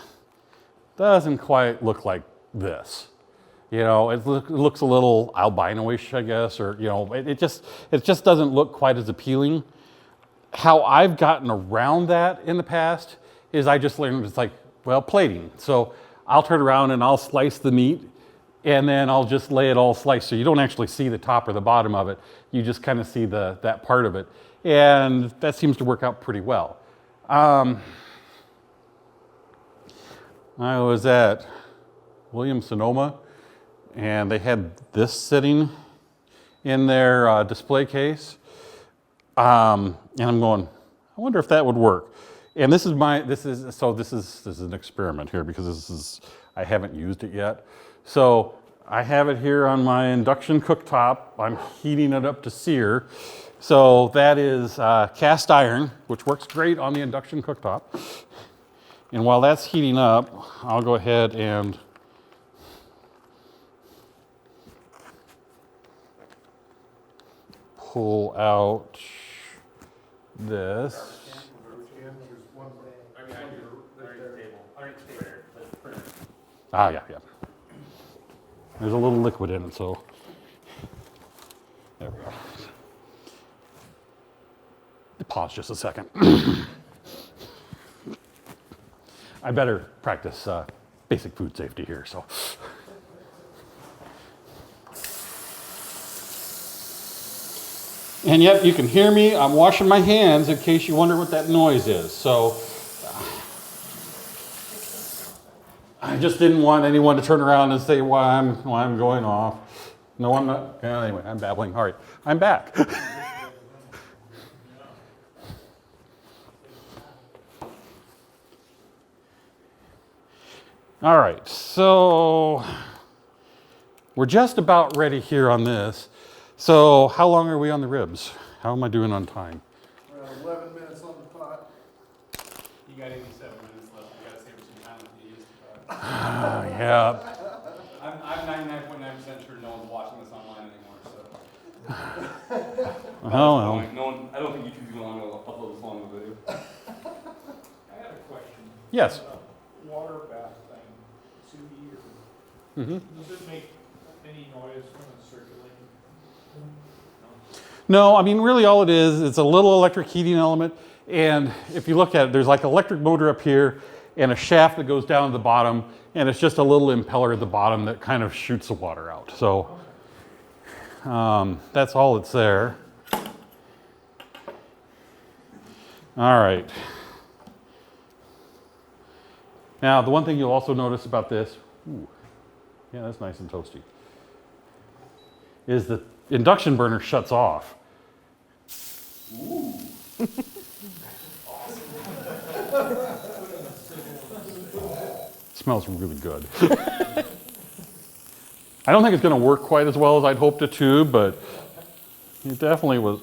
doesn't quite look like this. You know, it looks a little albino-ish, I guess, or it just doesn't look quite as appealing. How I've gotten around that in the past is I just learned plating. So I'll turn around and I'll slice the meat, and then I'll just lay it all sliced. So you don't actually see the top or the bottom of it. You just kind of see that part of it. And that seems to work out pretty well. I was at Williams-Sonoma, and they had this sitting in their display case. And I'm going, I wonder if that would work. And this is an experiment here because I haven't used it yet. So I have it here on my induction cooktop. I'm heating it up to sear. So that is cast iron, which works great on the induction cooktop. And while that's heating up, I'll go ahead and pull out this. Yeah. There's a little liquid in it, so there we go. Pause just a second. I better practice basic food safety here, so. And yep, you can hear me. I'm washing my hands in case you wonder what that noise is. So I just didn't want anyone to turn around and say why I'm going off. No, I'm not. Yeah, anyway, I'm babbling. All right, I'm back. All right, so we're just about ready here on this. So how long are we on the ribs? How am I doing on time? We're at 11 minutes on the pot. You got 87 minutes left. You got to save us some time if you use the pot. Yeah. I'm 99.9% sure no one's watching this online anymore, so. Oh, well. No one, I don't think YouTube's going to upload this long of a video. I had a question. Yes. Water bath thing, suvee Mm-hmm. does it make any noise when it's circulating? No, I mean, really all it is, it's a little electric heating element. And if you look at it, there's like an electric motor up here and a shaft that goes down to the bottom. And it's just a little impeller at the bottom that kind of shoots the water out. So that's all it's there. All right. Now, the one thing you'll also notice about this, ooh, yeah, that's nice and toasty, is the induction burner shuts off. Ooh. Smells really good. I don't think it's going to work quite as well as I'd hoped it to, but it definitely was.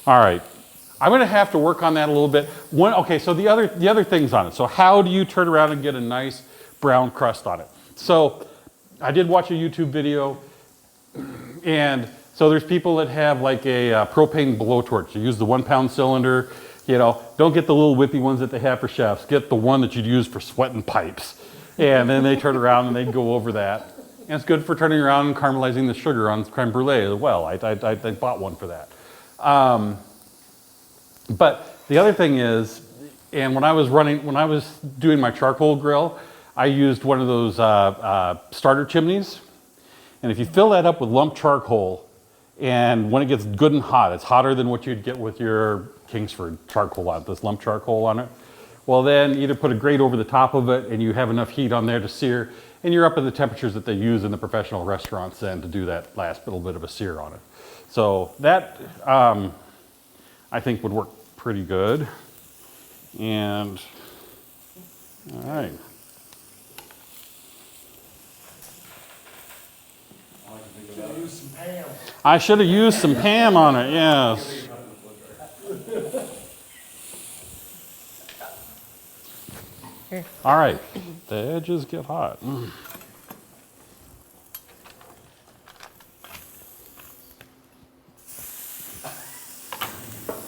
All right. I'm going to have to work on that a little bit. Okay, so the other things on it. So how do you turn around and get a nice brown crust on it? So I did watch a YouTube video, and so there's people that have like a propane blowtorch. You use the 1 pound cylinder. You know, don't get the little whippy ones that they have for chefs. Get the one that you'd use for sweating pipes. And then they turn around and they go over that. And it's good for turning around and caramelizing the sugar on creme brulee as well. I bought one for that. But the other thing is, and when I was doing my charcoal grill, I used one of those starter chimneys. And if you fill that up with lumped charcoal, and when it gets good and hot, it's hotter than what you'd get with your Kingsford charcoal on it, this lumped charcoal on it. Well, then either put a grate over the top of it and you have enough heat on there to sear, and you're up at the temperatures that they use in the professional restaurants then to do that last little bit of a sear on it. So that, I think, would work pretty good. And, all right. Should I use some Pam? I should have used some Pam on it, yes. All right, the edges get hot. All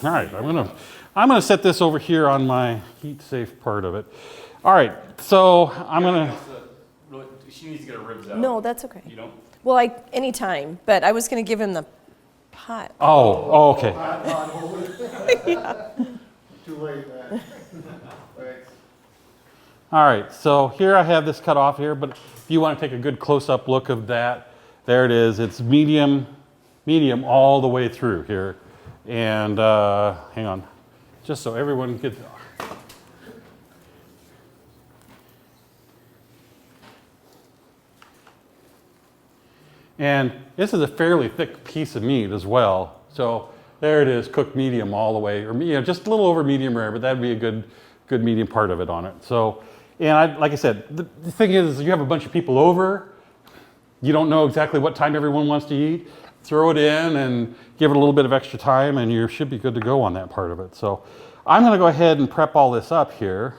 right, I'm gonna set this over here on my heat-safe part of it. All right, so I'm gonna. She needs to get her ribs out. No, that's okay. You don't? Well, anytime, but I was going to give him the pot. Oh, okay. Too late, man. Thanks. All right, so here I have this cut off here, but if you want to take a good close-up look of that, there it is. It's medium all the way through here. And hang on, just so everyone gets. And this is a fairly thick piece of meat as well. So there it is, cooked medium all the way, or just a little over medium rare, but that'd be a good medium part of it on it. So, and like I said, the thing is, you have a bunch of people over, you don't know exactly what time everyone wants to eat, throw it in and give it a little bit of extra time and you should be good to go on that part of it. So I'm gonna go ahead and prep all this up here.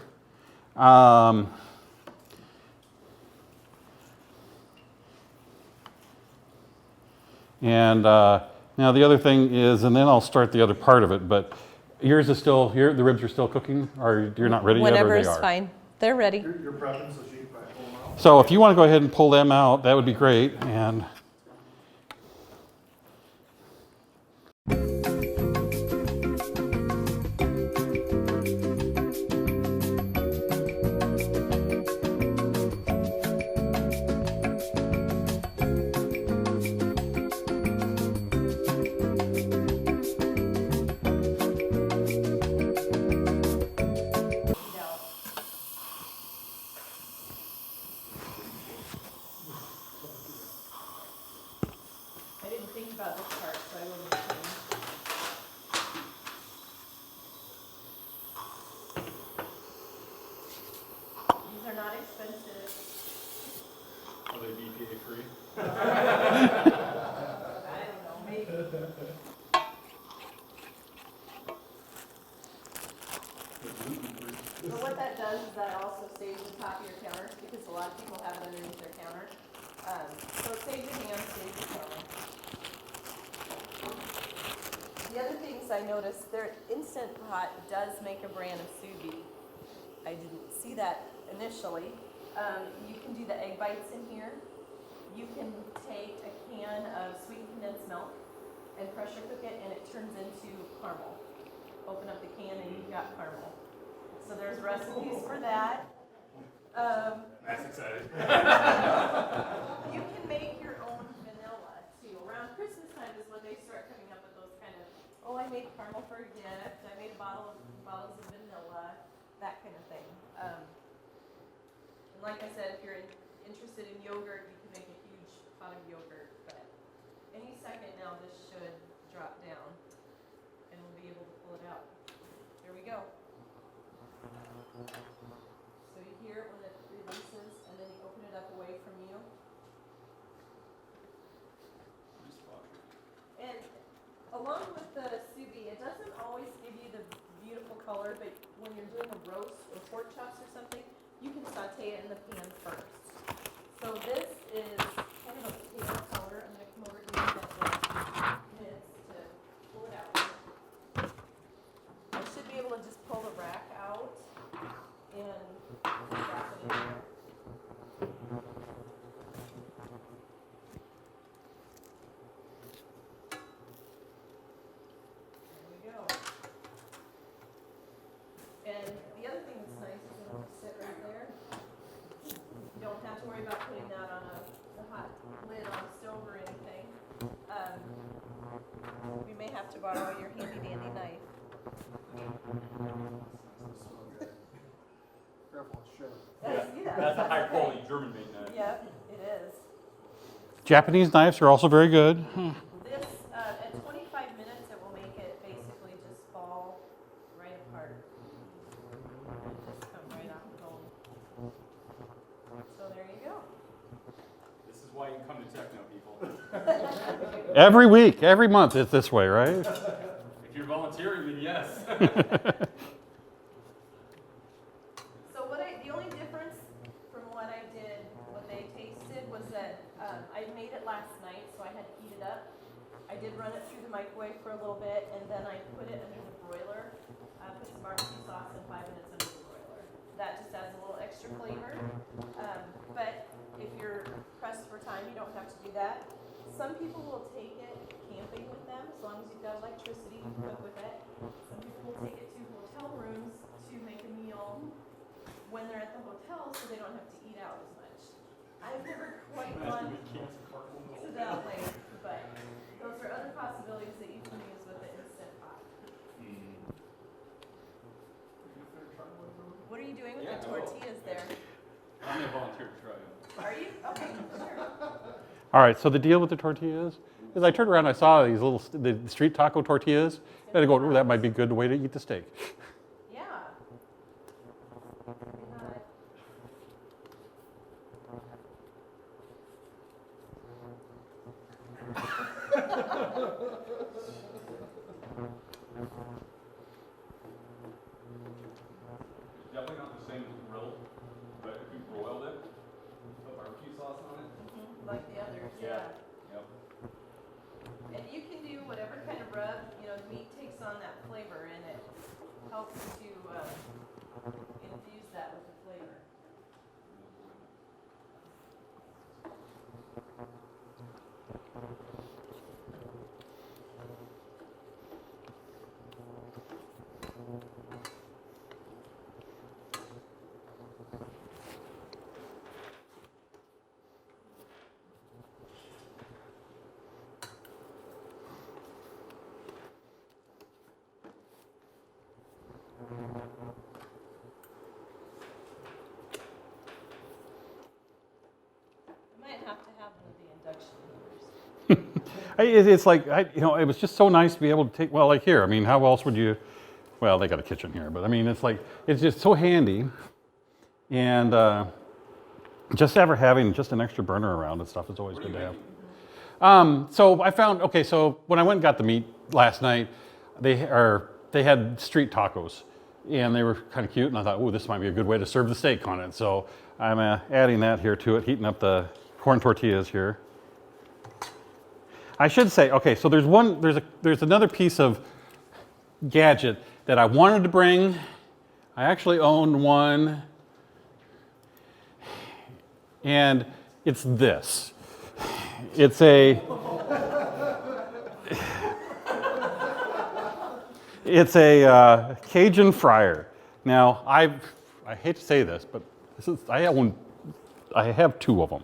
And now the other thing is, and then I'll start the other part of it, but yours is still, the ribs are still cooking, or you're not ready yet, or Whenever they is are? fine. They're ready. You're prepping, so she can pull them out. So if you want to go ahead and pull them out, that would be great. And I didn't think about this part, so I wouldn't have These are not expensive. Are they BPA free? I don't know, maybe. But what what that does is that also saves the top of your counter because a lot of people have it underneath their counter. So it saves your hands, saves your counter. The other things I noticed, their Instant Pot does make a brand of sous vide. I didn't see that initially. You can do the egg bites in here. You can take a can of sweetened condensed milk and pressure cook it, and it turns into caramel. Open up the can and you've got caramel. So there's recipes for that. That's exciting. You can make your own vanilla too. Around Christmas time is when they start coming up with those kind of, oh, I made caramel for a gift. I made bottles of vanilla, that kind of thing. And like I said, if you're interested in yogurt, you can make a huge pot of yogurt. But any second now, this should drop down, and we'll be able to pull it out. There we go. So you hear it when it releases, and then you open it up away from you. And along with the sous vide, it doesn't always give you the beautiful color, but when you're doing a roast or pork chops or something, you can saute it in the pan first. So this is kind of a pale color. I'm going to come over here and get the minutes to pull it out. I should be able to just pull the rack out and drop it in there. There we go. And the other thing that's nice is it'll sit right there. You don't have to worry about putting that on a hot lid on a stove or anything. We may have to borrow your handy dandy knife. Careful, sure. That's a high quality German made knife. Yep, it is. Japanese knives are also very good. This, at 25 minutes, it will make it basically just fall right apart. Just come right off the bone. So there you go. This is why you come to TechKnow, people. Every week, every month, it's this way, right? If you're volunteering, then yes. So the only difference from what I did, what they tasted, was that I made it last night, so I had to heat it up. I did run it through the microwave for a little bit, and then I put it under the broiler. Put some barbecue sauce and 5 minutes under the broiler. That just adds a little extra flavor. But if you're pressed for time, you don't have to do that. Some people will take it camping with them, as long as you've got electricity, you can cook with it. Some people will take it to hotel rooms to make a meal when they're at the hotel, so they don't have to eat out as much. I've never quite gone to that length, but those are other possibilities that you can use with the Instant Pot. What are you doing with the tortillas there? I'm going to volunteer to try it. Are you? Okay, sure. All right, so the deal with the tortillas is I turned around, I saw these little the street taco tortillas, and I go, oh, that might be a good way to eat the steak. Yeah. Definitely not the same as grilled, but if you broiled it, put barbecue sauce on it. Like the others, yeah. Yep. And you can do whatever kind of rub, the meat takes on that flavor, and it helps to infuse that with the flavor. Have to have one of the induction heaters. It's like, it was just so nice to be able to take, well, like here, I mean, how else would you, well, they got a kitchen here, but I mean, it's like, it's just so handy. And just ever having just an extra burner around and stuff is always good to have. So I found, so when I went and got the meat last night, they had street tacos. and they were kind of cute, and I thought, oh, this might be a good way to serve the steak on it. So I'm adding that here to it, heating up the corn tortillas here. I should say, okay, so there's another piece of gadget that I wanted to bring. I actually own one, and it's this. It's a Cajun fryer. Now, I hate to say this, but I have two of them.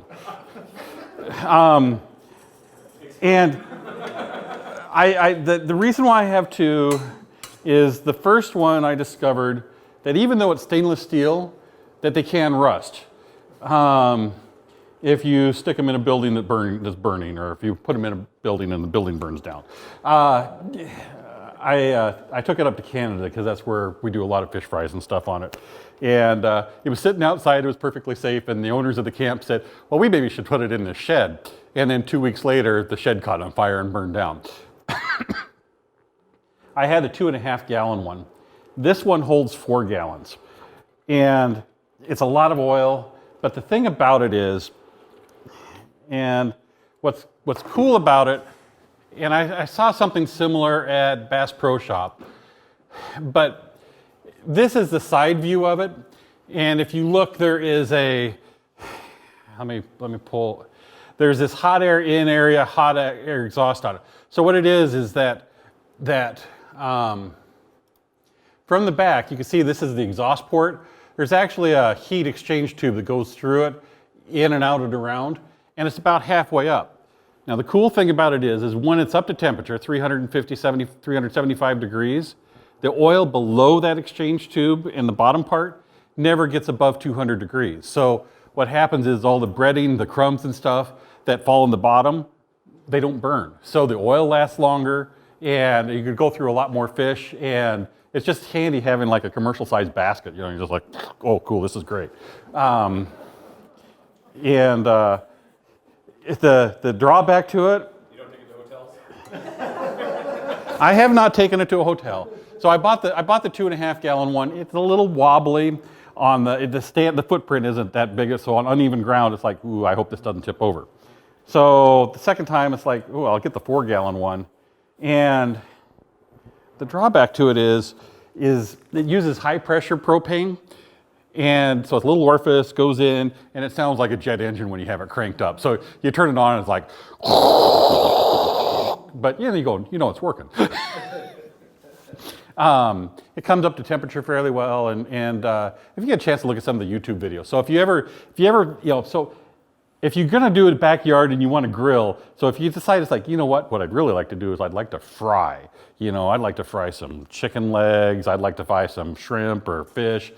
And the reason why I have two is the first one I discovered that even though it's stainless steel, that they can rust. If you stick them in a building that's burning, or if you put them in a building and the building burns down. I took it up to Canada because that's where we do a lot of fish fries and stuff on it. And it was sitting outside, it was perfectly safe, and the owners of the camp said, well, we maybe should put it in the shed. And then 2 weeks later, the shed caught on fire and burned down. I had a 2.5 gallon one. This one holds 4 gallons. And it's a lot of oil, but the thing about it is, and what's cool about it, and I saw something similar at Bass Pro Shop, but this is the side view of it. And if you look, there is let me pull, there's this hot air in area, hot air exhaust on it. So what it is that from the back, you can see this is the exhaust port. There's actually a heat exchange tube that goes through it, in and out and around, and it's about halfway up. Now the cool thing about it is when it's up to temperature, 375 degrees, the oil below that exchange tube in the bottom part never gets above 200 degrees. So what happens is all the breading, the crumbs and stuff that fall in the bottom, they don't burn. So the oil lasts longer, and you could go through a lot more fish, and it's just handy having like a commercial sized basket. You know, you're just like, oh cool, this is great. The drawback to it, You don't take it to hotels? I have not taken it to a hotel. So I bought the 2.5 gallon one. It's a little wobbly on the footprint isn't that big, so on uneven ground it's like, ooh, I hope this doesn't tip over. So the second time it's like, ooh, I'll get the 4 gallon one. And the drawback to it is it uses high pressure propane. And so it's a little orifice, goes in, and it sounds like a jet engine when you have it cranked up. So you turn it on and it's like, but you know it's working. It comes up to temperature fairly well, and if you get a chance to look at some of the YouTube videos. So if you're gonna do it in backyard and you want to grill, so if you decide it's like, you know what I'd really like to do is I'd like to fry. You know, I'd like to fry some chicken legs, I'd like to fry some shrimp or fish.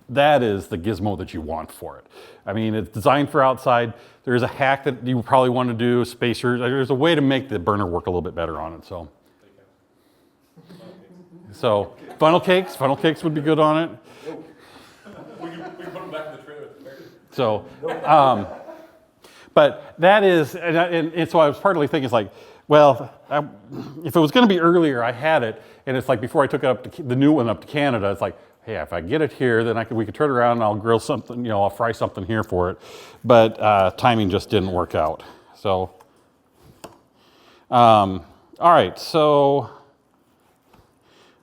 That is the gizmo that you want for it. I mean, it's designed for outside. There's a hack that you probably want to do, spacers. There's a way to make the burner work a little bit better on it. So funnel cakes would be good on it. We can put them back in the trailer. So, but that is, and so I was partly thinking, it's like, well, if it was going to be earlier, I had it, and it's like before I took it up to the new one up to Canada, it's like, hey, if I get it here, then we could turn it around and I'll grill something, I'll fry something here for it. But timing just didn't work out. So, all right, so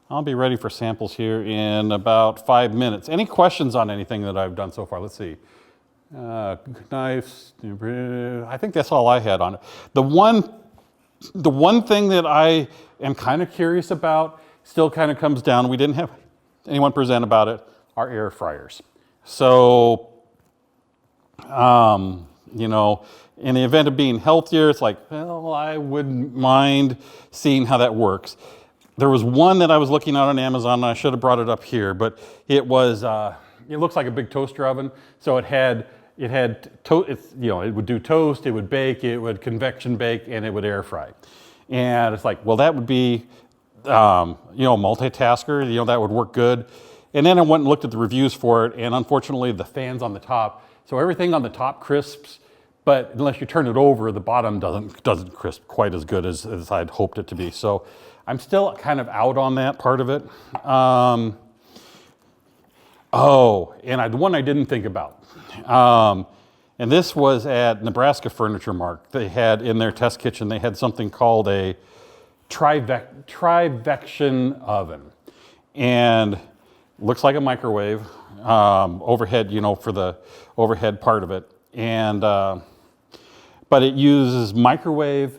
I'll be ready for samples here in about 5 minutes. Any questions on anything that I've done so far? Let's see. Knives, I think that's all I had on it. The one thing that I am kind of curious about still kind of comes down, we didn't have anyone present about it, are air fryers. So, in the event of being healthier, it's like, well, I wouldn't mind seeing how that works. There was one that I was looking at on Amazon, and I should have brought it up here, but it was, it looks like a big toaster oven. So it would do toast, it would bake, it would convection bake, and it would air fry. And it's like, well, that would be, multitasker, that would work good. And then I went and looked at the reviews for it, and unfortunately the fan's on the top, so everything on the top crisps, but unless you turn it over, the bottom doesn't crisp quite as good as I'd hoped it to be. So I'm still kind of out on that part of it. Oh, and the one I didn't think about. And this was at Nebraska Furniture Mart. They had in their test kitchen, they had something called a convection oven. And looks like a microwave, overhead, for the overhead part of it. And, but it uses microwave,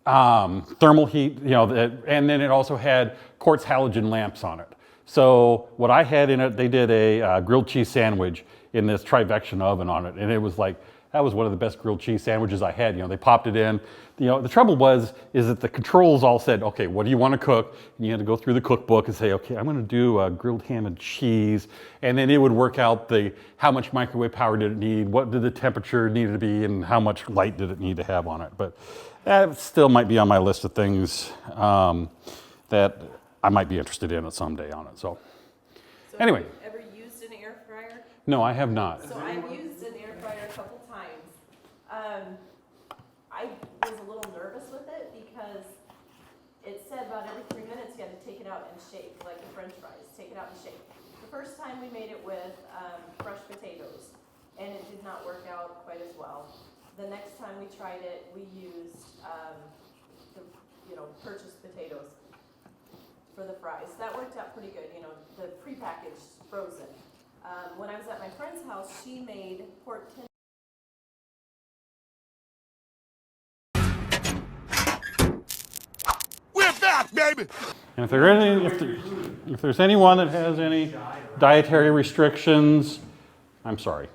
thermal heat, and then it also had quartz halogen lamps on it. So what I had in it, they did a grilled cheese sandwich in this convection oven on it, and it was like, that was one of the best grilled cheese sandwiches I had. They popped it in. The trouble is that the controls all said, okay, what do you want to cook? And you had to go through the cookbook and say, okay, I'm going to do grilled ham and cheese, and then it would work out how much microwave power did it need, what did the temperature need to be, and how much light did it need to have on it. But that still might be on my list of things that I might be interested in it someday on it. So anyway. Have you ever used an air fryer? No, I have not. So I've used an air fryer a couple times. I was a little nervous with it because it said about every 3 minutes you had to take it out and shake, like the French fries, take it out and shake. The first time we made it with fresh potatoes, and it did not work out quite as well. The next time we tried it, we used purchased potatoes for the fries. That worked out pretty good, the prepackaged frozen. When I was at my friend's house, she made pork tenders. And if there's anyone that has any dietary restrictions, I'm sorry.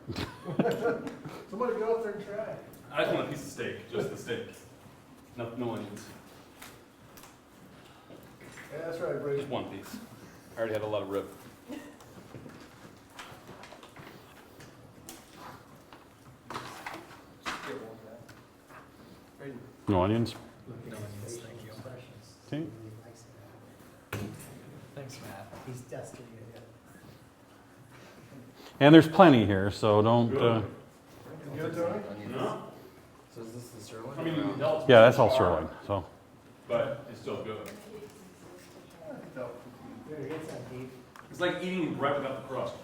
Somebody go out there and try. I just want a piece of steak, just the steak. No onions, Yeah, that's right, Brady. just one piece. I already had a lot of rib. No onions? Okay. Thanks, Matt. He's testing it. And there's plenty here, so don't. You good, Tony? No? So is this the sirloin? I mean, you can tell it's Yeah, that's all pretty sirloin. hard, So but it's still good. There, it's that deep. It's like eating bread without the crust.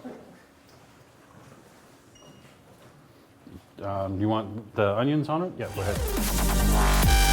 you want the onions on it? Yeah, go ahead.